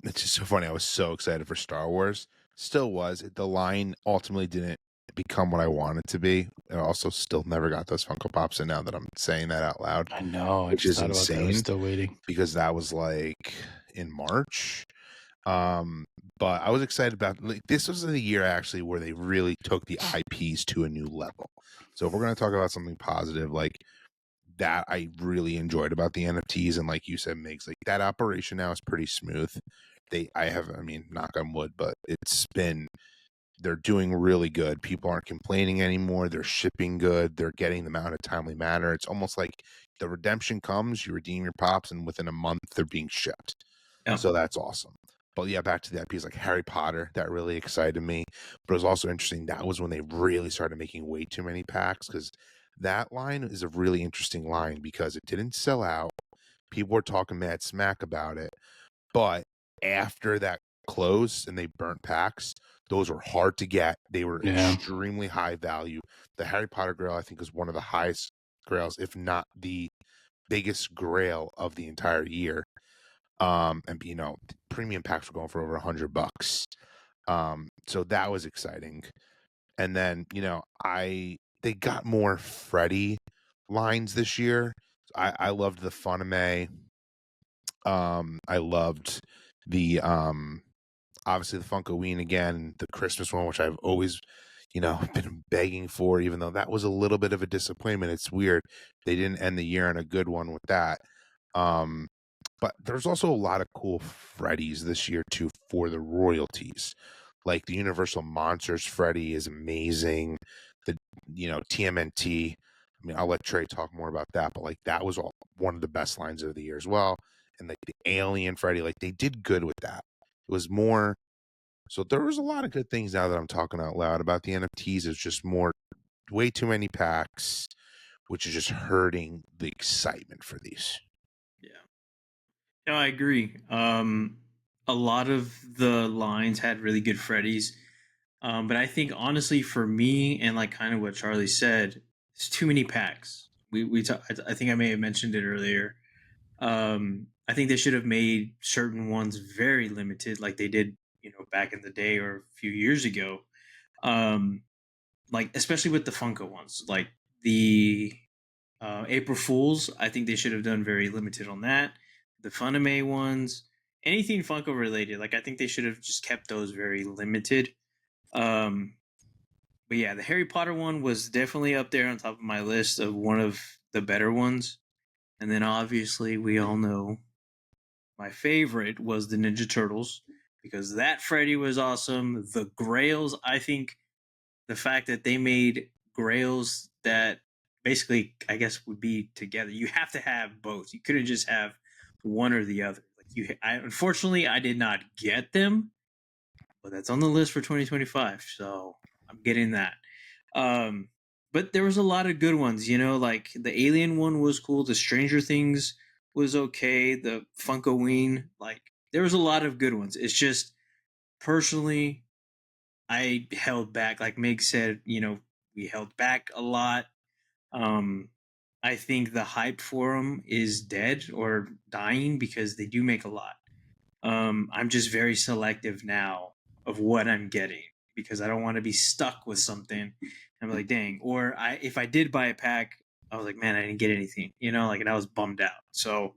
it's just so funny. I was so excited for Star Wars. Still was. The line ultimately didn't become what I wanted to be. I also still never got those Funko Pops. And now that I'm saying that out loud, I know. I which just is thought about that. We're insane still waiting. because that was like in March. But I was excited about like this was the year actually where they really took the IPs to a new level. So if we're going to talk about something positive, like that I really enjoyed about the NFTs, and like you said, Migs, like that operation now is pretty smooth. I mean, knock on wood, but they're doing really good. People aren't complaining anymore. They're shipping good. They're getting them out in a timely manner. It's almost like the redemption comes, you redeem your pops, and within a month they're being shipped. Yeah. So that's awesome. But yeah, back to the IPs like Harry Potter, that really excited me. But it was also interesting. That was when they really started making way too many packs, because that line is a really interesting line because it didn't sell out. People were talking mad smack about it. But after that closed and they burnt packs, those were hard to get. They were extremely high value. The Harry Potter Grail, I think, is one of the highest grails, if not the biggest grail of the entire year. And premium packs were going for over $100. So that was exciting. And then, they got more Freddy lines this year. I loved the Funame. I loved the obviously the Funkoween again, the Christmas one, which I've always, been begging for, even though that was a little bit of a disappointment. It's weird they didn't end the year on a good one with that. But there's also a lot of cool Freddys this year too for the royalties. Like the Universal Monsters Freddy is amazing. The TMNT. I mean, I'll let Trey talk more about that, but like that was one of the best lines of the year as well. And like the Alien Freddy, like they did good with that. It was more. So there was a lot of good things now that I'm talking out loud about the NFTs. It's just way too many packs, which is just hurting the excitement for these. Yeah. No, I agree. A lot of the lines had really good Freddies. But I think honestly, for me, and like kind of what Charlie said, it's too many packs. I think I may have mentioned it earlier. I think they should have made certain ones very limited, like they did, back in the day or a few years ago. Like especially with the Funko ones, like the April Fools. I think they should have done very limited on that. The Funame ones, anything Funko related, like I think they should have just kept those very limited. Um, but yeah, the Harry Potter one was definitely up there on top of my list of one of the better ones. And then obviously we all know my favorite was the Ninja Turtles because that Freddy was awesome. The Grails, I think the fact that they made Grails that basically, I guess, would be together. You have to have both. You couldn't just have one or the other. Unfortunately, I did not get them, but that's on the list for 2025. So I'm getting that. But there was a lot of good ones, like the Alien one was cool. The Stranger Things was okay. The Funkoween, like there was a lot of good ones. It's just personally, I held back. Like Meg said, we held back a lot. Um, I think the hype for them is dead or dying because they do make a lot. I'm just very selective now of what I'm getting because I don't want to be stuck with something. I'm like, dang. Or if I did buy a pack, I was like, man, I didn't get anything, and I was bummed out. So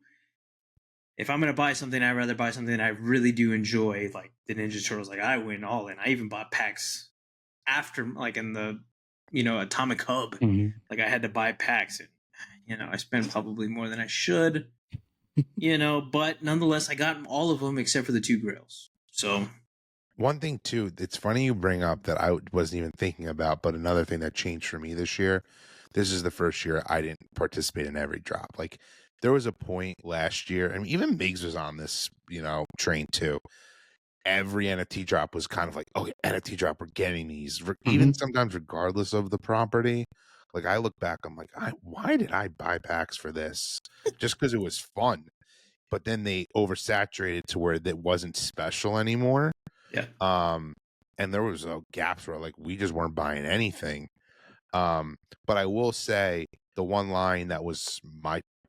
if I'm gonna buy something, I'd rather buy something I really do enjoy, like the Ninja Turtles. Like I went all in. I even bought packs after, like in the, Atomic Hub. Mhm. Like I had to buy packs, and I spent probably more than I should. But nonetheless, I got all of them except for the two Grails. So One thing too, it's funny you bring up that I wasn't even thinking about, but another thing that changed for me this year, this is the first year I didn't participate in every drop. Like there was a point last year, I mean, even Migs was on this, train too. Every NFT drop was kind of like, okay, NFT drop, we're getting these, even Mhm. sometimes regardless of the property. Like I look back, I'm like, why did I buy packs for this? Just because it was fun. But then they oversaturated to where it wasn't special anymore. yeah, Um, and there was gaps where like we just weren't buying anything. But I will say the one line that was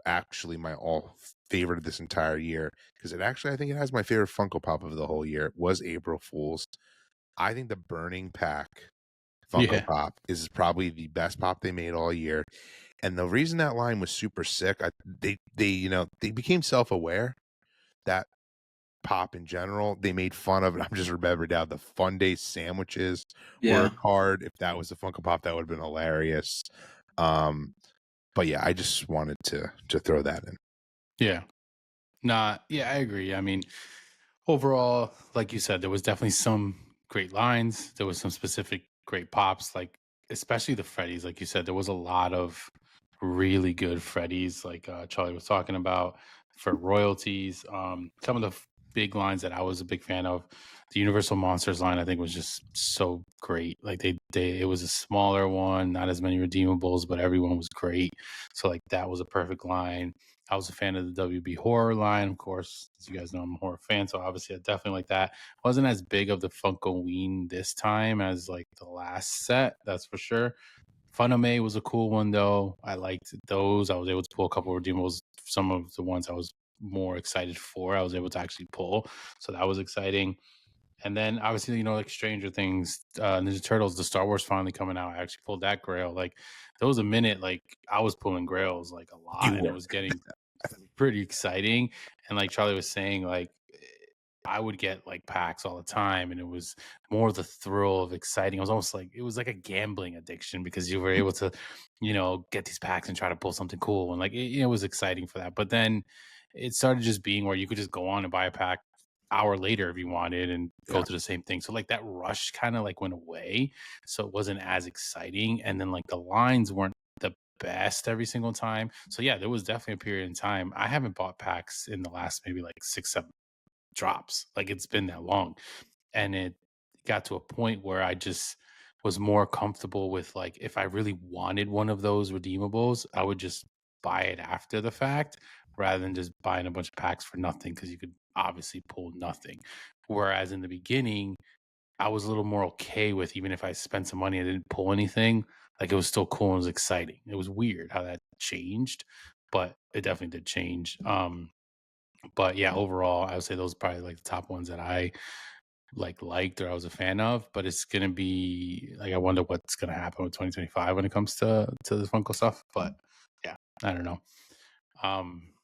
actually my all favorite of this entire year, because I think it has my favorite Funko Pop of the whole year, was April Fools. I think the Burning Pack Funko Yeah. Pop is probably the best pop they made all year. And the reason that line was super sick, they became self-aware that pop in general. They made fun of it. I'm just remembered now the Fun Day sandwiches were a yeah, card. If that was a Funko Pop, that would have been hilarious. But yeah, I just wanted to throw that in. Yeah. Nah, yeah, I agree. I mean, overall, like you said, there was definitely some great lines. There was some specific great pops, like especially the Freddies. Like you said, there was a lot of really good Freddies, like Charlie was talking about for royalties. Some of the big lines that I was a big fan of, the Universal Monsters line, I think was just so great. Like it was a smaller one, not as many redeemables, but everyone was great. So like that was a perfect line. I was a fan of the WB horror line, of course. As you guys know, I'm a horror fan, so obviously I definitely like that. Wasn't as big of the Funkoween this time as like the last set, that's for sure. Funame was a cool one though. I liked those. I was able to pull a couple of redeemables some of the ones I was more excited for. I was able to actually pull, so that was exciting. And then obviously, like Stranger Things, Ninja Turtles, the Star Wars finally coming out. I actually pulled that grail. Like there was a minute like I was pulling grails like a You lot, and it were. was getting pretty exciting. And like Charlie was saying, like I would get like packs all the time, and it was more the thrill of exciting. It was almost like it was like a gambling addiction because you were able to, get these packs and try to pull something cool, and like it was exciting for that. But then it started just being where you could just go on and buy a pack hour later if you wanted and go Yeah. to the same thing. So like that rush kind of like went away. So it wasn't as exciting. And then like the lines weren't the best every single time. So yeah, there was definitely a period in time. I haven't bought packs in the last maybe like 6, 7 drops. Like it's been that long. And it got to a point where I just was more comfortable with like if I really wanted one of those redeemables, I would just buy it after the fact rather than just buying a bunch of packs for nothing because you could obviously pull nothing. Whereas in the beginning, I was a little more okay with even if I spent some money and didn't pull anything, like it was still cool and it was exciting. It was weird how that changed, but it definitely did change. But yeah, overall, I would say those are probably like the top ones that I liked or I was a fan of. But it's gonna be like I wonder what's gonna happen with 2025 when it comes to the Funko stuff. But yeah, I don't know. Um,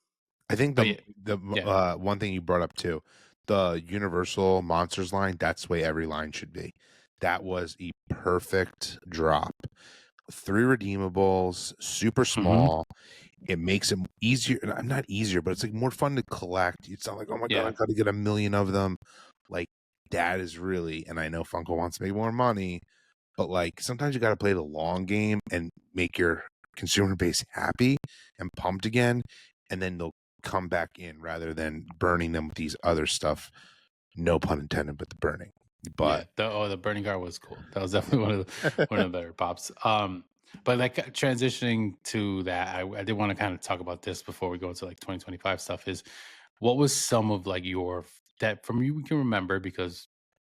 I think but yeah, the yeah, one thing you brought up too, the Universal Monsters line, that's the way every line should be. That was a perfect drop. 3 redeemables, super hmm, small. It makes it easier, not easier, but it's like more fun to collect. It's not like, oh my god, I yeah, got to get a million of them. Like that is really, and I know Funko wants to make more money, but like sometimes you got to play the long game and make your consumer base happy and pumped again, and then they'll come back in rather than burning them with these other stuff. No pun intended, but the burning. But yeah. The Burning Guard was cool. That was definitely one of the better pops. But like transitioning to that, I did want to kind of talk about this before we go into like 2025 stuff. Is what was some of like your that from you we can remember because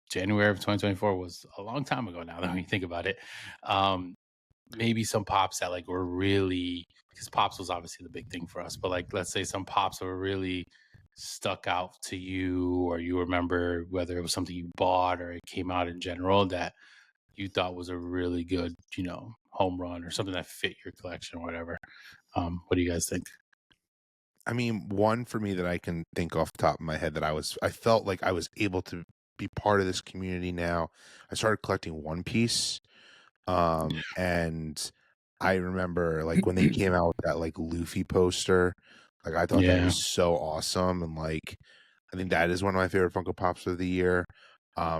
January of 2024 was a long time ago now that when you think about it. Um, maybe some pops that like were really because pops was obviously the big thing for us, but like let's say some pops that were really stuck out to you or you remember whether it was something you bought or it came out in general that you thought was a really good, home run or something that fit your collection or whatever. What do you guys think? I mean, one for me that I can think off the top of my head that I felt like I was able to be part of this community now. I started collecting One Piece. And I remember like when they came out with that like Luffy poster, like I thought that Yeah, was so awesome. And like I think that is one of my favorite Funko Pops of the year.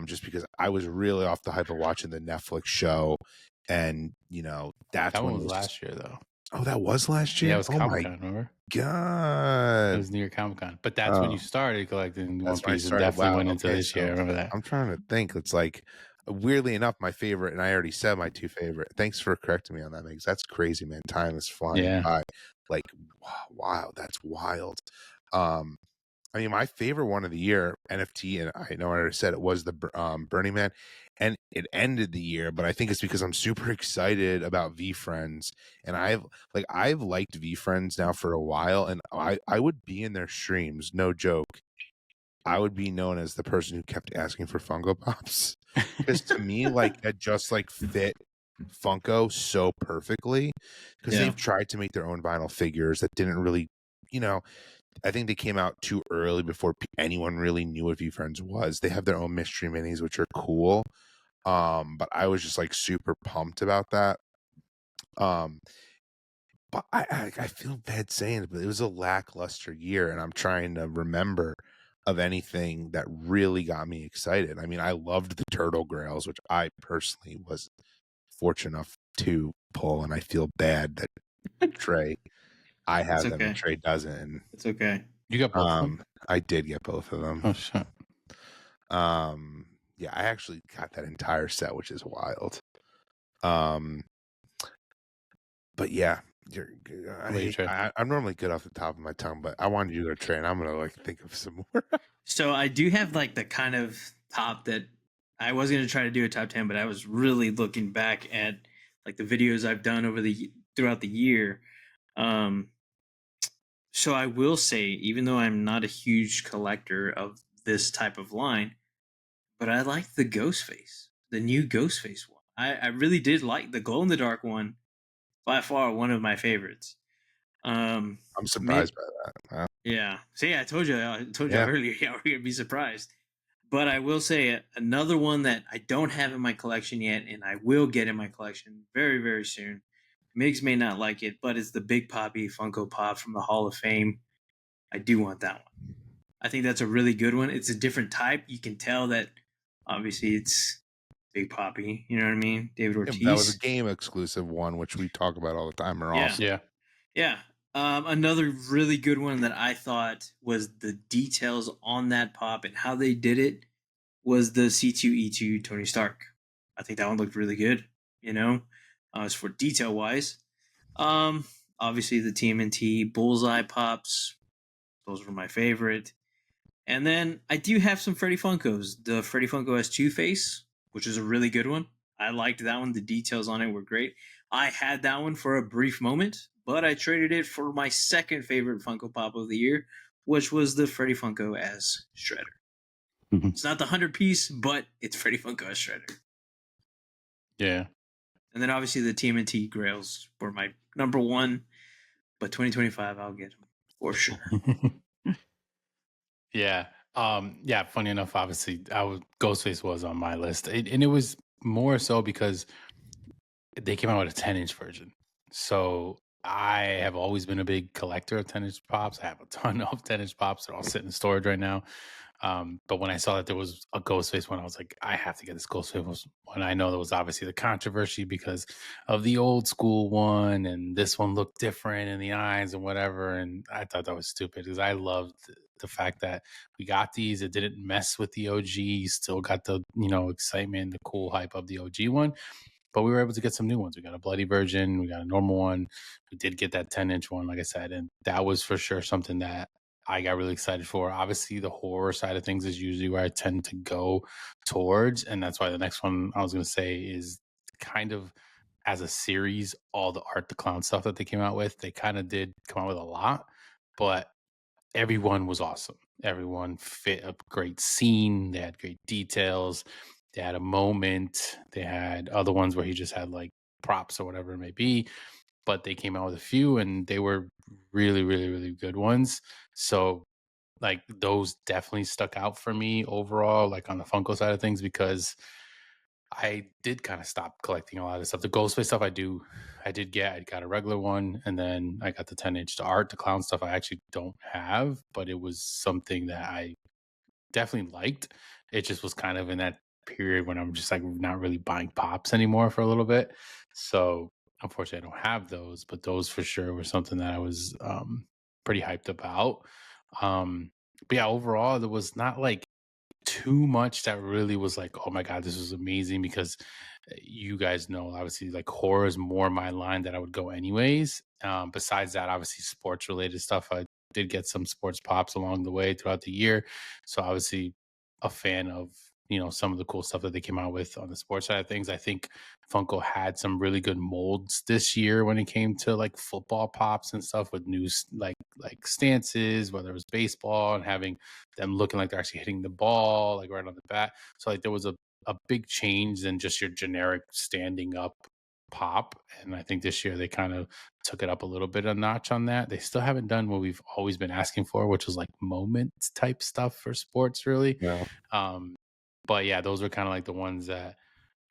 Just because I was really off the hype of watching the Netflix show. And that that's one when it was was just, last year though. oh, that was last Yeah, it year? was Oh Comic my Con, remember? It God. was near Comic Con, but that's when you Oh. started collecting One That's when I Piece and started. definitely Wow. went into Okay. this year. I So remember that. I'm trying to think. It's like weirdly enough, my favorite, and I already said my 2 favorite. Thanks for correcting me on that, Megs. That's crazy, man. Time is flying Yeah, by. Like, wow, that's wild. Um, I mean, my favorite one of the year, NFT, and I know I already said it was the Burning Man, and it ended the year, but I think it's because I'm super excited about V Friends, and I've liked V Friends now for a while, and I would be in their streams, no joke. I would be known as the person who kept asking for Funko Pops because to me, like it just like fit Funko so perfectly because Yeah. they've tried to make their own vinyl figures that didn't really, you know, I think they came out too early before anyone really knew what V Friends was. They have their own mystery minis, which are cool. But I was just like super pumped about that. Um, but I feel bad saying it, but it was a lackluster year, and I'm trying to remember of anything that really got me excited. I mean, I loved the Turtle Grails, which I personally was fortunate enough to pull, and I feel bad that Trey, I It's have them and okay. Trey doesn't. And, It's okay. you got both of them. I did get both of Oh them. shit! Yeah, I actually got that entire set, which is wild. Um, but yeah, What about you, Trey? I'm normally good off the top of my tongue, but I wanted you to train. I'm gonna like think of some more. So I do have like the kind of top that I was going to try to do a top 10, but I was really looking back at like the videos I've done throughout the year. Um, So I will say, even though I'm not a huge collector of this type of line, but I like the Ghostface, the new Ghostface one. I really did like the glow in the dark one. By far, one of my favorites. I'm Mid, surprised by that. Wow. yeah. See, I told you Yeah. earlier. Yeah, we're gonna be surprised. But I will say another one that I don't have in my collection yet, and I will get in my collection very, very soon. Migs may not like it, but it's the Big Poppy Funko Pop from the Hall of Fame. I do want that one. I think that's a really good one. It's a different type. You can tell that obviously it's Big Poppy. You know what I mean? David Yeah, that was a Ortiz. game exclusive one, which we talk about all the time. Are Yeah. awesome. Yeah. Yeah. Another really good one that I thought was the details on that pop and how they did it was the C2E2 Tony Stark. I think that one looked really good, you know, as for detail wise. Um, Obviously the TMNT Bullseye pops, those were my favorite. And then I do have some Freddy Funkos. The Freddy Funko has Two Face, which is a really good one. I liked that one. The details on it were great. I had that one for a brief moment, but I traded it for my second favorite Funko Pop of the year, which was the Freddy Funko as Shredder. Mhm. It's not the 100 piece, but it's Freddy Funko as Shredder. Yeah. And then obviously the TMNT Grails were my number one, but 2025 I'll get them for sure. Yeah. Yeah. Funny enough, obviously, Ghostface was on my list, and it was more so because they came out with a 10-inch version. So I have always been a big collector of 10-inch pops. I have a ton of 10-inch pops. They're all sitting in storage right now. But when I saw that there was a Ghostface one, I was like, I have to get this Ghostface one. I know there was obviously the controversy because of the old school one, and this one looked different in the eyes and whatever. And I thought that was stupid because I loved the fact that we got these. It didn't mess with the OG. You still got the excitement, the cool hype of the OG one. But we were able to get some new ones. We got a bloody virgin. We got a normal one. We did get that 10-inch one, like I said, and that was for sure something that I got really excited for. Obviously, the horror side of things is usually where I tend to go towards, and that's why the next one I was going to say is kind of as a series, all the Art the Clown stuff that they came out with. They kind of did come out with a lot, but everyone was awesome. Everyone fit a great scene. They had great details. They had a moment. They had other ones where he just had like props or whatever it may be. But they came out with a few and they were really, really, really good ones. So like those definitely stuck out for me overall, like on the Funko side of things, because I did kind of stop collecting a lot of stuff. The Ghostface stuff I did get. I got a regular one, and then I got the 10-inch. The Art, the Clown stuff I actually don't have, but it was something that I definitely liked. It just was kind of in that period when I'm just like not really buying pops anymore for a little bit. So unfortunately I don't have those, but those for sure were something that I was pretty hyped about. But yeah, overall there was not like too much that really was like, oh my god, this was amazing, because you guys know obviously like horror is more my line that I would go anyways. Besides that, obviously sports related stuff, I did get some sports pops along the way throughout the year, so obviously a fan of some of the cool stuff that they came out with on the sports side of things. I think Funko had some really good molds this year when it came to like football pops and stuff, with new like stances, whether it was baseball and having them looking like they're actually hitting the ball like right on the bat. So like there was a big change than just your generic standing up pop. And I think this year they kind of took it up a little bit a notch on that. They still haven't done what we've always been asking for, which was like moment type stuff for sports, really. Yeah. Um, but yeah, those were kind of like the ones that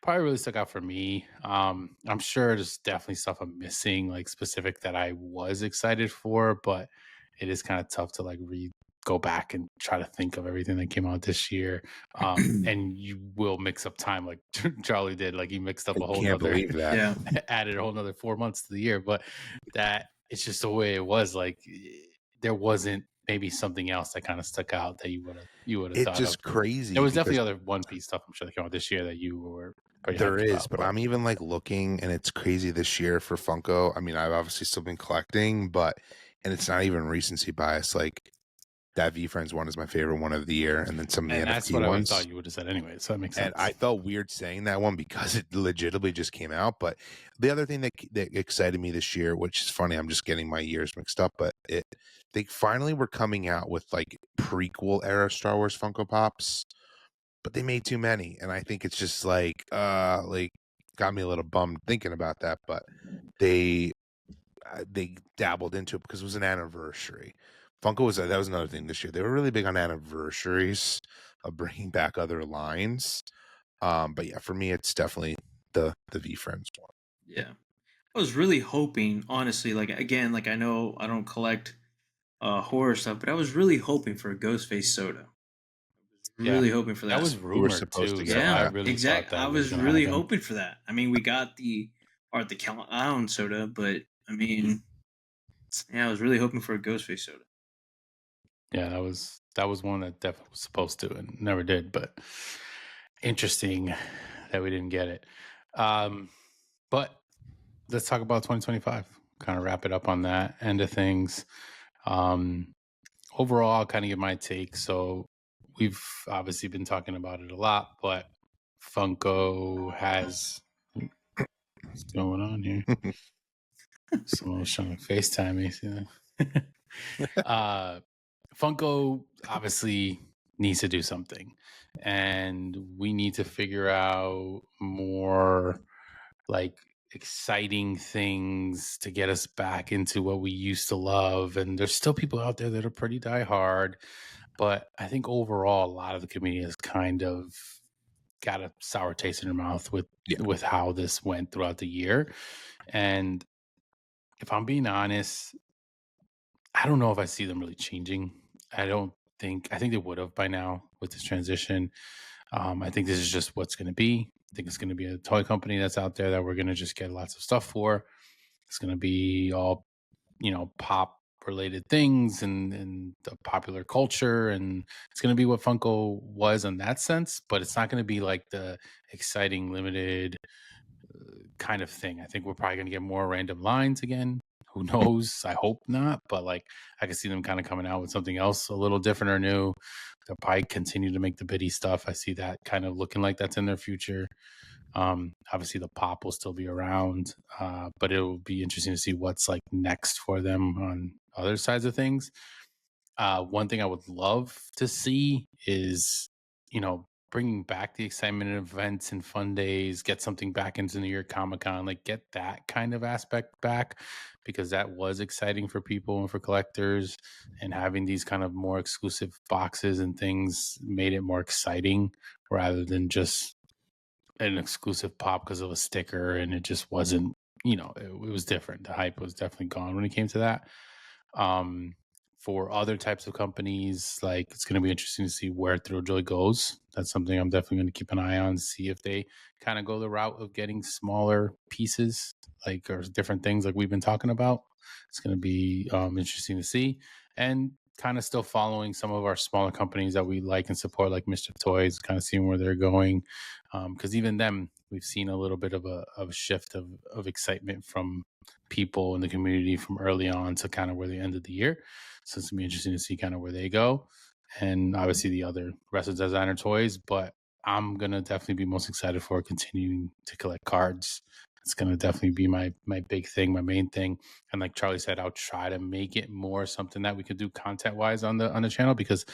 probably really stuck out for me. I'm sure there's definitely stuff I'm missing, like specific that I was excited for, but it is kind of tough to like go back and try to think of everything that came out this year. And you will mix up time like Charlie did. Like he mixed up I a whole can't nother, believe that. Yeah. added a whole nother 4 months to the year. But that it's just the way it was. Like there wasn't maybe something else that kind of stuck out that you would have It's thought of. just crazy There was because definitely other One Piece stuff I'm sure that came out this year that you were pretty there hyped is, about. but I'm even like looking, and it's crazy this year for Funko. I mean, I've obviously still been collecting, and it's not even recency bias. Like that V Friends one is my favorite one of the year, and then some of the And that's NFT what I would have ones. thought you would have said anyway. So that makes sense. And I felt weird saying that one because it legitimately just came out. But the other thing that excited me this year, which is funny, I'm just getting my years mixed up, but they finally were coming out with like prequel era Star Wars Funko Pops, but they made too many, and I think it's just like got me a little bummed thinking about that. But they dabbled into it because it was an anniversary. Funko was that was another thing this year. They were really big on anniversaries of bringing back other lines. But yeah, for me, it's definitely the V Friends one. Yeah, I was really hoping, honestly, like again, like I know I don't collect horror stuff, but I was really hoping for a Ghostface soda. Yeah, Really hoping for that that. was We were rumored supposed too. to get So I Yeah, that. really thought exact. that I was was going to really happen. hoping for that. I mean, we got the Art the Clown soda, but I mean, yeah, I was really hoping for a Ghostface soda. Yeah, that was one that definitely was supposed to and never did. But interesting that we didn't get it. But let's talk about 2025. Kind of wrap it up on that end of things. Overall, I'll kind of give my take. So we've obviously been talking about it a lot, but Funko has what's going on here? Someone was trying to FaceTime me. See that? Funko obviously needs to do something, and we need to figure out more like exciting things to get us back into what we used to love. And there's still people out there that are pretty diehard, but I think overall a lot of the community has kind of got a sour taste in their mouth with how this went throughout the year. And if I'm being honest, I don't know if I see them really changing. I think they would have by now with this transition. I think this is just what's going to be. I think it's going to be a toy company that's out there that we're going to just get lots of stuff for. It's going to be all, pop related things and the popular culture. And it's going to be what Funko was in that sense, but it's not going to be like the exciting, limited kind of thing. I think we're probably going to get more random lines again. Who knows? I hope not. But like, I can see them kind of coming out with something else a little different or new. They'll probably continue to make the biddy stuff. I see that kind of looking like that's in their future. Obviously, the pop will still be around, but it will be interesting to see what's like next for them on other sides of things. One thing I would love to see is, bringing back the excitement of events and fun days, get something back into New York Comic Con, like get that kind of aspect back because that was exciting for people and for collectors. And having these kind of more exclusive boxes and things made it more exciting rather than just an exclusive pop because of a sticker. And it just wasn't, it was different. The hype was definitely gone when it came to that. For other types of companies, like it's going to be interesting to see where Thrilljoy goes. That's something I'm definitely going to keep an eye on, see if they kind of go the route of getting smaller pieces, like or different things like we've been talking about. It's going to be interesting to see, and kind of still following some of our smaller companies that we like and support, like Mischief Toys, kind of seeing where they're going, because even them, we've seen a little bit of a shift of excitement from people in the community from early on to kind of where they ended the year. So it's gonna be interesting to see kind of where they go, and obviously the other rest of designer toys. But I'm gonna definitely be most excited for continuing to collect cards. It's gonna definitely be my big thing, my main thing. And like Charlie said, I'll try to make it more something that we could do content wise on the channel because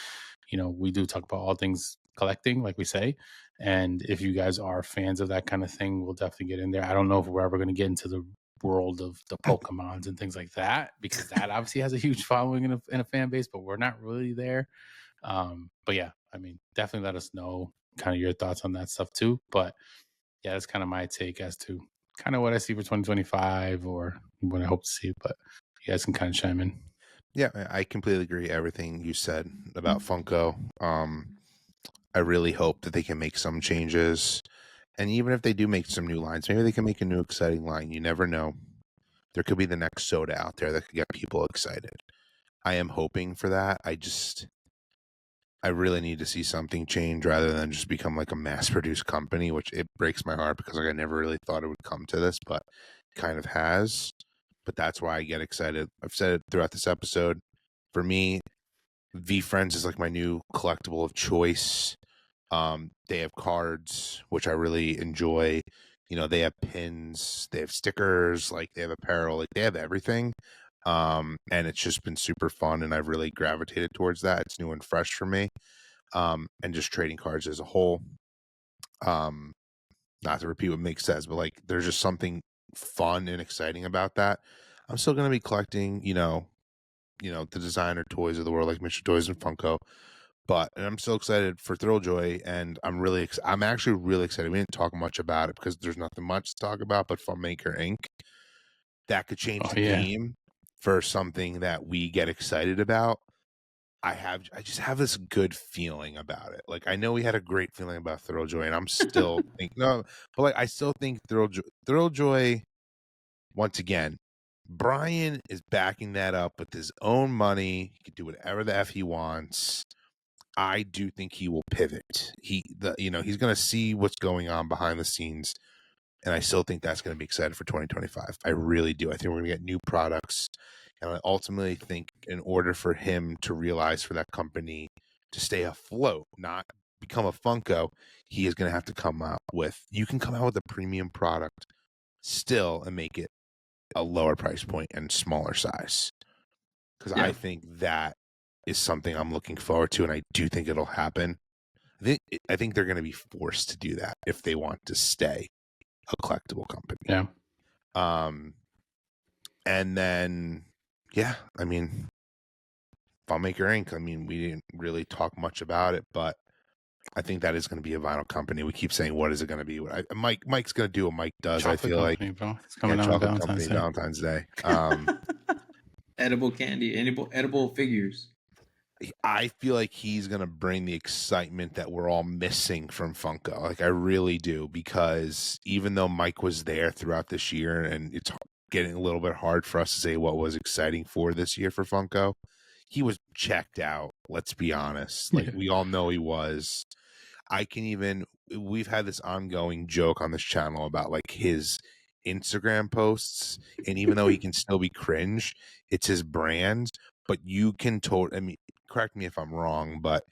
we do talk about all things collecting, like we say. And if you guys are fans of that kind of thing, we'll definitely get in there. I don't know if we're ever going to get into the world of the Pokemons and things like that because that obviously has a huge following in a fan base, but we're not really there. But yeah, I mean, definitely let us know kind of your thoughts on that stuff too. But yeah, that's kind of my take as to kind of what I see for 2025 or what I hope to see. But you guys can kind of chime in. Yeah, I completely agree everything you said about Funko. I really hope that they can make some changes. And even if they do make some new lines, maybe they can make a new exciting line. You never know. There could be the next soda out there that could get people excited. I am hoping for that. I really need to see something change rather than just become like a mass-produced company, which it breaks my heart because like I never really thought it would come to this, but kind of has. But that's why I get excited. I've said it throughout this episode. For me, V Friends is like my new collectible of choice. They have cards, which I really enjoy. You know, they have pins, they have stickers, like they have apparel, like they have everything. And it's just been super fun, and I've really gravitated towards that. It's new and fresh for me. And just trading cards as a whole. Not to repeat what Mick says, but like there's just something fun and exciting about that. I'm still gonna be collecting, the designer toys of the world, like Mr. Toys and Funko. And I'm so excited for Thrilljoy, and I'm actually really excited. We didn't talk much about it because there's nothing much to talk about, but Filmmaker Inc. That could change Oh the yeah. game for something that we get excited about. I just have this good feeling about it. Like I know we had a great feeling about Thrilljoy, and I'm still think no, but like I still think Thrilljoy once again, Brian is backing that up with his own money. He can do whatever the F he wants. I do think he will pivot. He's going to see what's going on behind the scenes, and I still think that's going to be excited for 2025. I really do. I think we're going to get new products, and I ultimately think in order for him to realize for that company to stay afloat, not become a Funko, he is going to have to come out with. You can come out with a premium product still and make it a lower price point and smaller size, because Yeah. I think that is something I'm looking forward to, and I do think it'll happen. I think they're going to be forced to do that if they want to stay a collectible company. Yeah. And then, yeah, I mean, Filmmaker Inc. I mean, we didn't really talk much about it, but I think that is going to be a vinyl company. We keep saying, what is it going to be? Mike's going to do what Mike does. I Chocolate feel like, company, bro. It's yeah, coming out on chocolate Valentine's company, Day. Valentine's Day. Edible candy, edible figures. I feel like he's going to bring the excitement that we're all missing from Funko. Like, I really do, because even though Mike was there throughout this year, and it's getting a little bit hard for us to say what was exciting for this year for Funko, he was checked out. Let's be honest. Like, Yeah. we all know he was. We've had this ongoing joke on this channel about like his Instagram posts, and even though he can still be cringe, it's his brand. But you can I mean, correct me if I'm wrong, but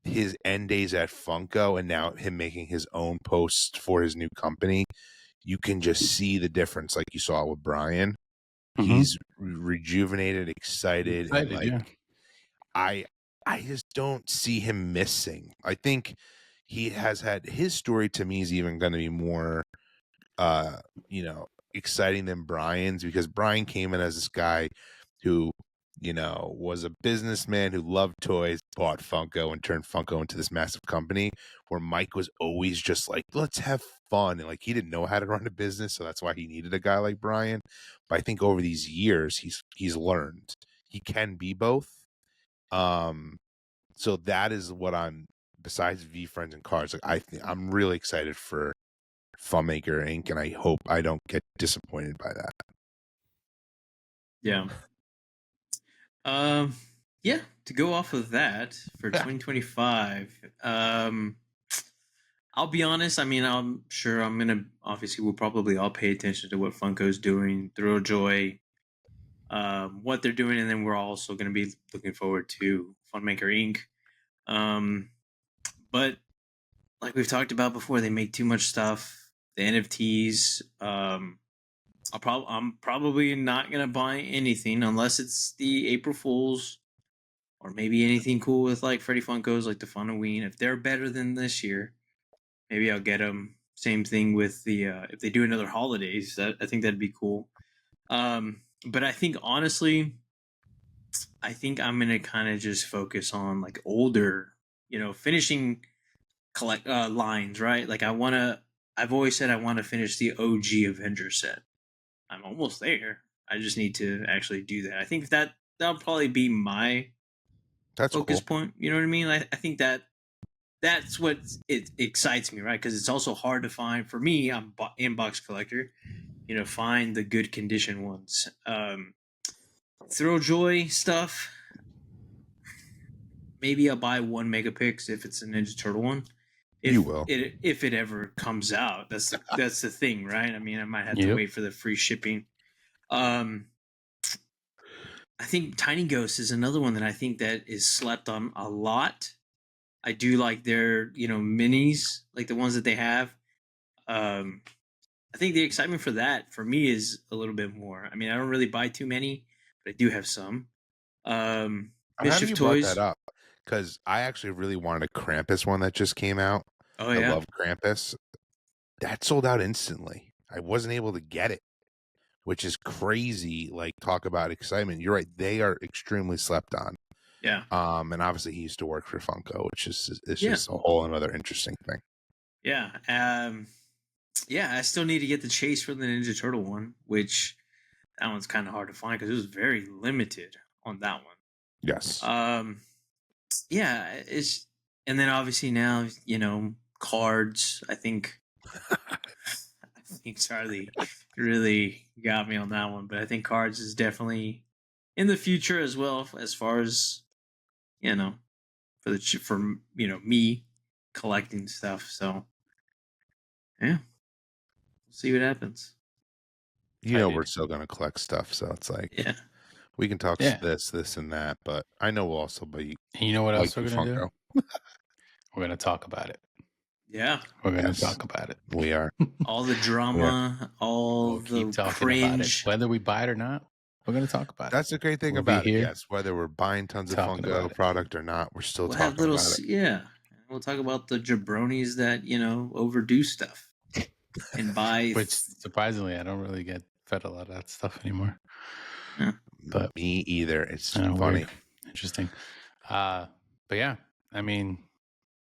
his end days at Funko and now him making his own posts for his new company, you can just see the difference, like you saw with Brian. Mhm. He's rejuvenated, excited, and Excited, like yeah. I I just don't see him missing. I think he has had his story to me is even going to be more uh exciting than Brian's, because Brian came in as this guy who was a businessman who loved toys, bought Funko, and turned Funko into this massive company, where Mike was always just like, let's have fun, and like he didn't know how to run a business, so that's why he needed a guy like Brian. But I think over these years he's learned he can be both. So that is what I'm, besides V Friends and Cards, like I'm really excited for Funmaker Inc. and I hope I don't get disappointed by that. Yeah. Yeah, to go off of that for 2025, I'll be honest. I mean, I'm sure obviously, we'll probably all pay attention to what Funko's doing, Thrilljoy, what they're doing, and then we're also going to be looking forward to Funmaker Inc. But like we've talked about before, they make too much stuff. The NFTs. I'm probably not gonna buy anything unless it's the April Fools, or maybe anything cool with like Freddy Funkos, like the Halloween. If they're better than this year, maybe I'll get them. Same thing with the if they do another holidays, I think that'd be cool. But I think honestly, I think I'm gonna kind of just focus on like older, finishing collect lines, right? Like I've always said I want to finish the OG Avenger set. I'm almost there. I just need to actually do that. I think that'll probably be my That's focus cool. point. You know what I mean? I think that's what it excites me, right? Because it's also hard to find for me. I'm inbox collector. Find the good condition ones. Thrilljoy stuff. Maybe I'll buy one megapix if it's a Ninja Turtle one. You If will. it ever comes out, that's the thing, right? I mean, I might have to Yep. wait for the free shipping. Um, I think Tiny Ghost is another one that I think that is slept on a lot. I do like their, minis, like the ones that they have. Um, I think the excitement for that for me is a little bit more. I mean, I don't really buy too many, but I do have some. I'm happy Mischief you brought that Toys. up because I actually really wanted a Krampus one that just came out. Oh I yeah, love Krampus. That sold out instantly. I wasn't able to get it, which is crazy. Like, talk about excitement. You're right. They are extremely slept on. yeah, And obviously he used to work for Funko, which is it's yeah, just a whole another interesting thing. yeah. Yeah. I still need to get the chase for the Ninja Turtle one, which that one's kind of hard to find because it was very limited on that one. Yes. Yeah, it's and then obviously now cards. I think Charlie really got me on that one, but I think cards is definitely in the future as well as far as you know for me collecting stuff. So yeah, we'll see what happens. We're Excited. still gonna collect stuff, so it's like Yeah, we can talk Yeah. this, and that, but I know we'll also be And you know what else we're liking gonna do? Funko. We're gonna talk about it. yeah. We're gonna Yes, talk about it. we are. All the We are. drama, all We'll keep the talking about it, cringe. whether we buy it or not. We're gonna talk about it. That's the great thing We'll be about it. here Yes, whether we're buying tons of talking about Funko it. product or not, we're still We'll have talking little about it. yeah. We'll talk about the jabronis that overdo stuff and buy. Which surprisingly, I don't really get fed a lot of that stuff anymore. Yeah. But Me either. It's weird, funny. interesting. But yeah, I mean,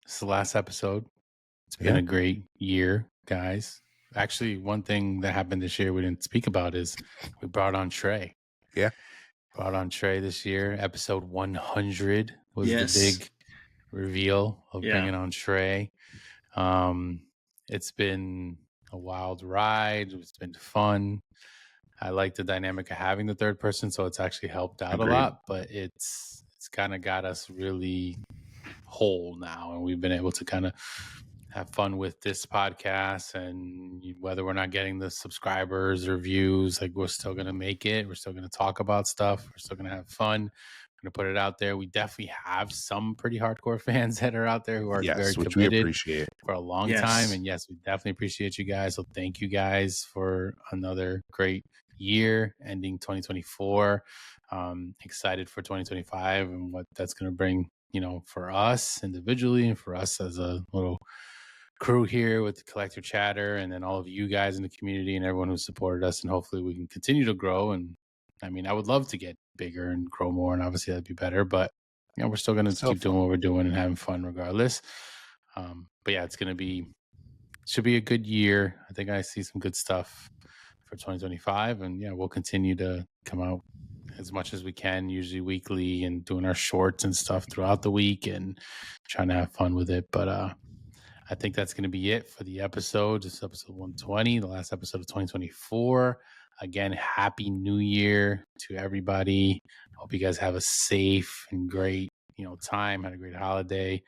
it's the last episode. It's been Yeah. a great year, guys. Actually, one thing that happened this year we didn't speak about is we brought on Trey. Yeah. Brought on Trey this year. Episode 100 was the Yes. big reveal of Yeah. bringing on Trey. It's been a wild ride. It's been fun. I like the dynamic of having the third person, so it's actually helped out Agreed. a lot. But it's kind of got us really whole now, and we've been able to kind of have fun with this podcast. And whether we're not getting the subscribers or views, like we're still gonna make it. We're still gonna talk about stuff. We're still gonna have fun. We're gonna put it out there. We definitely have some pretty hardcore fans that are out there who are very Yes, which we committed appreciate. for a long Yes. time. And yes, we definitely appreciate you guys. So thank you guys for another great year ending 2024. Excited for 2025 and what that's going to bring, for us individually and for us as a little crew here with the Collector Chatter, and then all of you guys in the community and everyone who supported us. And hopefully we can continue to grow. And I mean, I would love to get bigger and grow more, and obviously that'd be better, but we're still going to keep doing what we're doing and having fun regardless. But yeah, should be a good year. I think I see some good stuff for 2025, and yeah, we'll continue to come out as much as we can, usually weekly, and doing our shorts and stuff throughout the week and trying to have fun with it. But I think that's going to be it for the episode. This is episode 120, the last episode of 2024. Again, happy new year to everybody. Hope you guys have a safe and great, time, had a great holiday,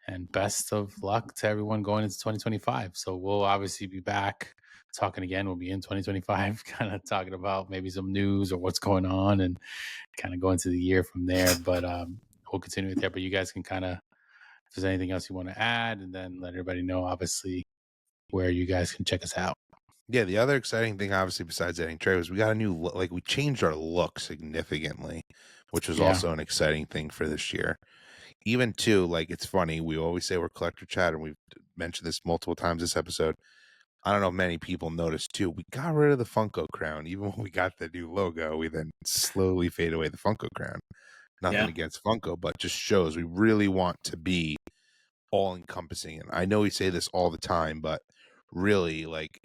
and best of luck to everyone going into 2025. So we'll obviously be back talking again. We'll be in 2025, kind of talking about maybe some news or what's going on and kind of go into the year from there. But we'll continue with that. But you guys can kind of, if there's anything else you want to add, and then let everybody know, obviously, where you guys can check us out. Yeah, the other exciting thing, obviously, besides adding Trey, was we got a new we changed our look significantly, which was also an exciting thing for this year. Even too, like, it's funny, we always say we're Collector Chat, and we've mentioned this multiple times this episode. I don't know if many people noticed too. We got rid of the Funko crown. Even when we got the new logo, we then slowly fade away the Funko crown. Nothing against Funko, but just shows we really want to be all encompassing. And I know we say this all the time, but really, like,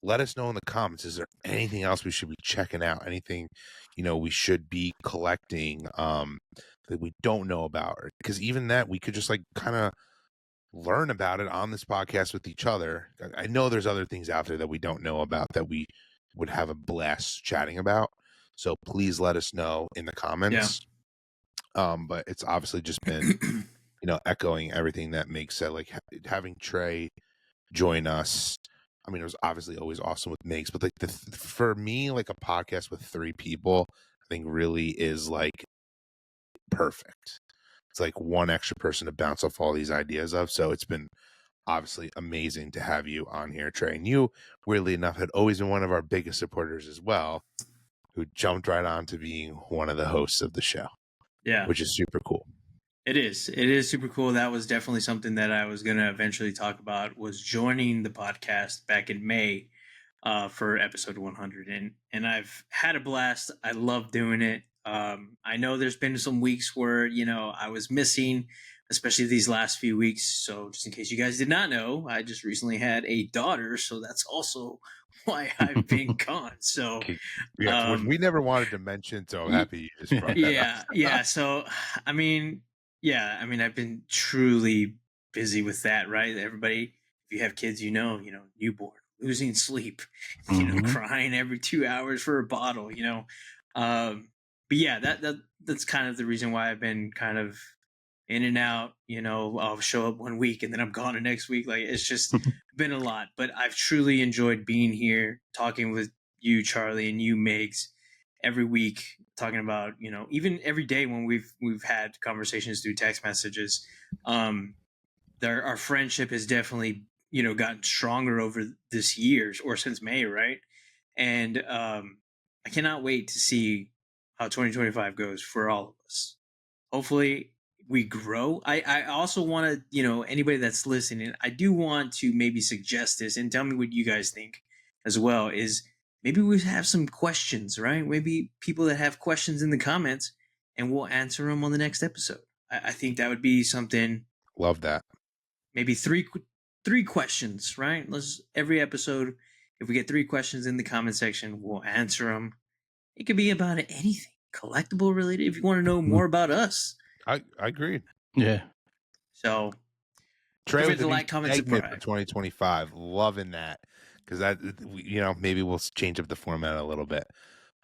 let us know in the comments, is there anything else we should be checking out? Anything, we should be collecting that we don't know about? Because even that, we could just like kind of learn about it on this podcast with each other. I know there's other things out there that we don't know about that we would have a blast chatting about. So please let us know in the comments. But it's obviously just been, echoing everything that makes it, like having Trey join us. I mean, it was obviously always awesome with Migs, but like for me, like a podcast with 3 people, I thing really is like perfect. It's like one extra person to bounce off all these ideas of. So it's been obviously amazing to have you on here, Trey. And you, weirdly enough, had always been one of our biggest supporters as well, who jumped right on to being one of the hosts of the show. Yeah, which is super cool. it is. It is super cool. That was definitely something that I was going to eventually talk about, was joining the podcast back in May for episode 100. And I've had a blast. I love doing it. I know there's been some weeks where, I was missing, especially these last few weeks. So just in case you guys did not know, I just recently had a daughter. So that's also why I've been gone. So which we never wanted to mention, so I'm happy you just brought that up. Yeah. So, I mean, I've been truly busy with that, right? Everybody, if you have kids, newborn, losing sleep, crying every 2 hours for a bottle, but yeah, that's kind of the reason why I've been kind of in and out. I'll show up one week and then I'm gone the next week. Like, it's just been a lot, but I've truly enjoyed being here, talking with you, Charlie, and you, Migs, every week, talking about, even every day when we've had conversations through text messages. Our friendship has definitely, gotten stronger over this year, or since May, right? And I cannot wait to see how 2025 goes for all of us. Hopefully we grow. I also want to, anybody that's listening, I do want to maybe suggest this and tell me what you guys think as well, is maybe we have some questions, right? Maybe people that have questions in the comments, and we'll answer them on the next episode. I think that would be something. Love that. Maybe three questions, right? Let's, every episode, if we get 3 questions in the comment section, we'll answer them. It could be about anything collectible related. If you want to know more about us, I agree. Yeah. So Trey with the like, comment, segment subscribe for 2025. Loving that, because that, maybe we'll change up the format a little bit.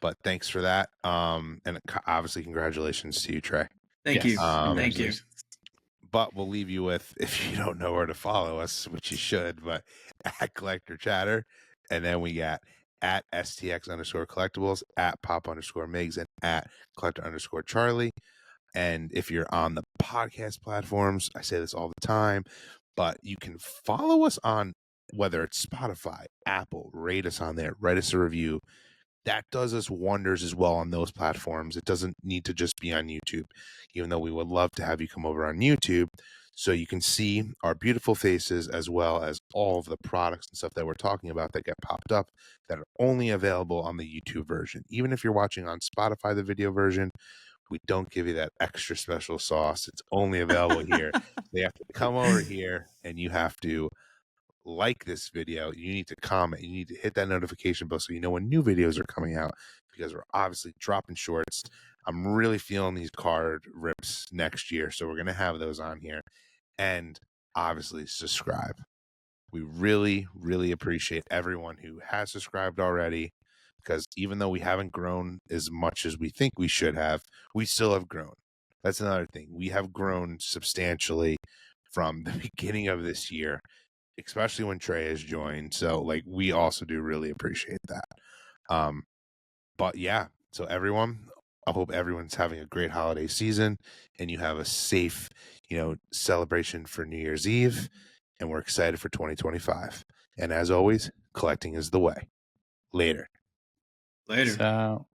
But thanks for that. And obviously congratulations to you, Trey. Thank you. Thank you. But we'll leave you with, if you don't know where to follow us, which you should, but at Collector Chatter. And then we got at STX_collectibles, at pop_Migs, and at collector_Charlie. And if you're on the podcast platforms, I say this all the time, but you can follow us on, whether it's Spotify, Apple, rate us on there, write us a review. That does us wonders as well on those platforms. It doesn't need to just be on YouTube, even though we would love to have you come over on YouTube so you can see our beautiful faces, as well as all of the products and stuff that we're talking about that get popped up that are only available on the YouTube version. Even if you're watching on Spotify, the video version, we don't give you that extra special sauce. It's only available here. They have to come over here, and you have to like this video. You need to comment. You need to hit that notification bell so you know when new videos are coming out, because we're obviously dropping shorts. I'm really feeling these card rips next year, so we're going to have those on here. And obviously subscribe. We really, really appreciate everyone who has subscribed already, because even though we haven't grown as much as we think we should have, we still have grown. That's another thing. We have grown substantially from the beginning of this year, especially when Trey has joined. So like, we also do really appreciate that. But yeah, so everyone, I hope everyone's having a great holiday season and you have a safe, celebration for New Year's Eve. And we're excited for 2025. And as always, collecting is the way. Later. So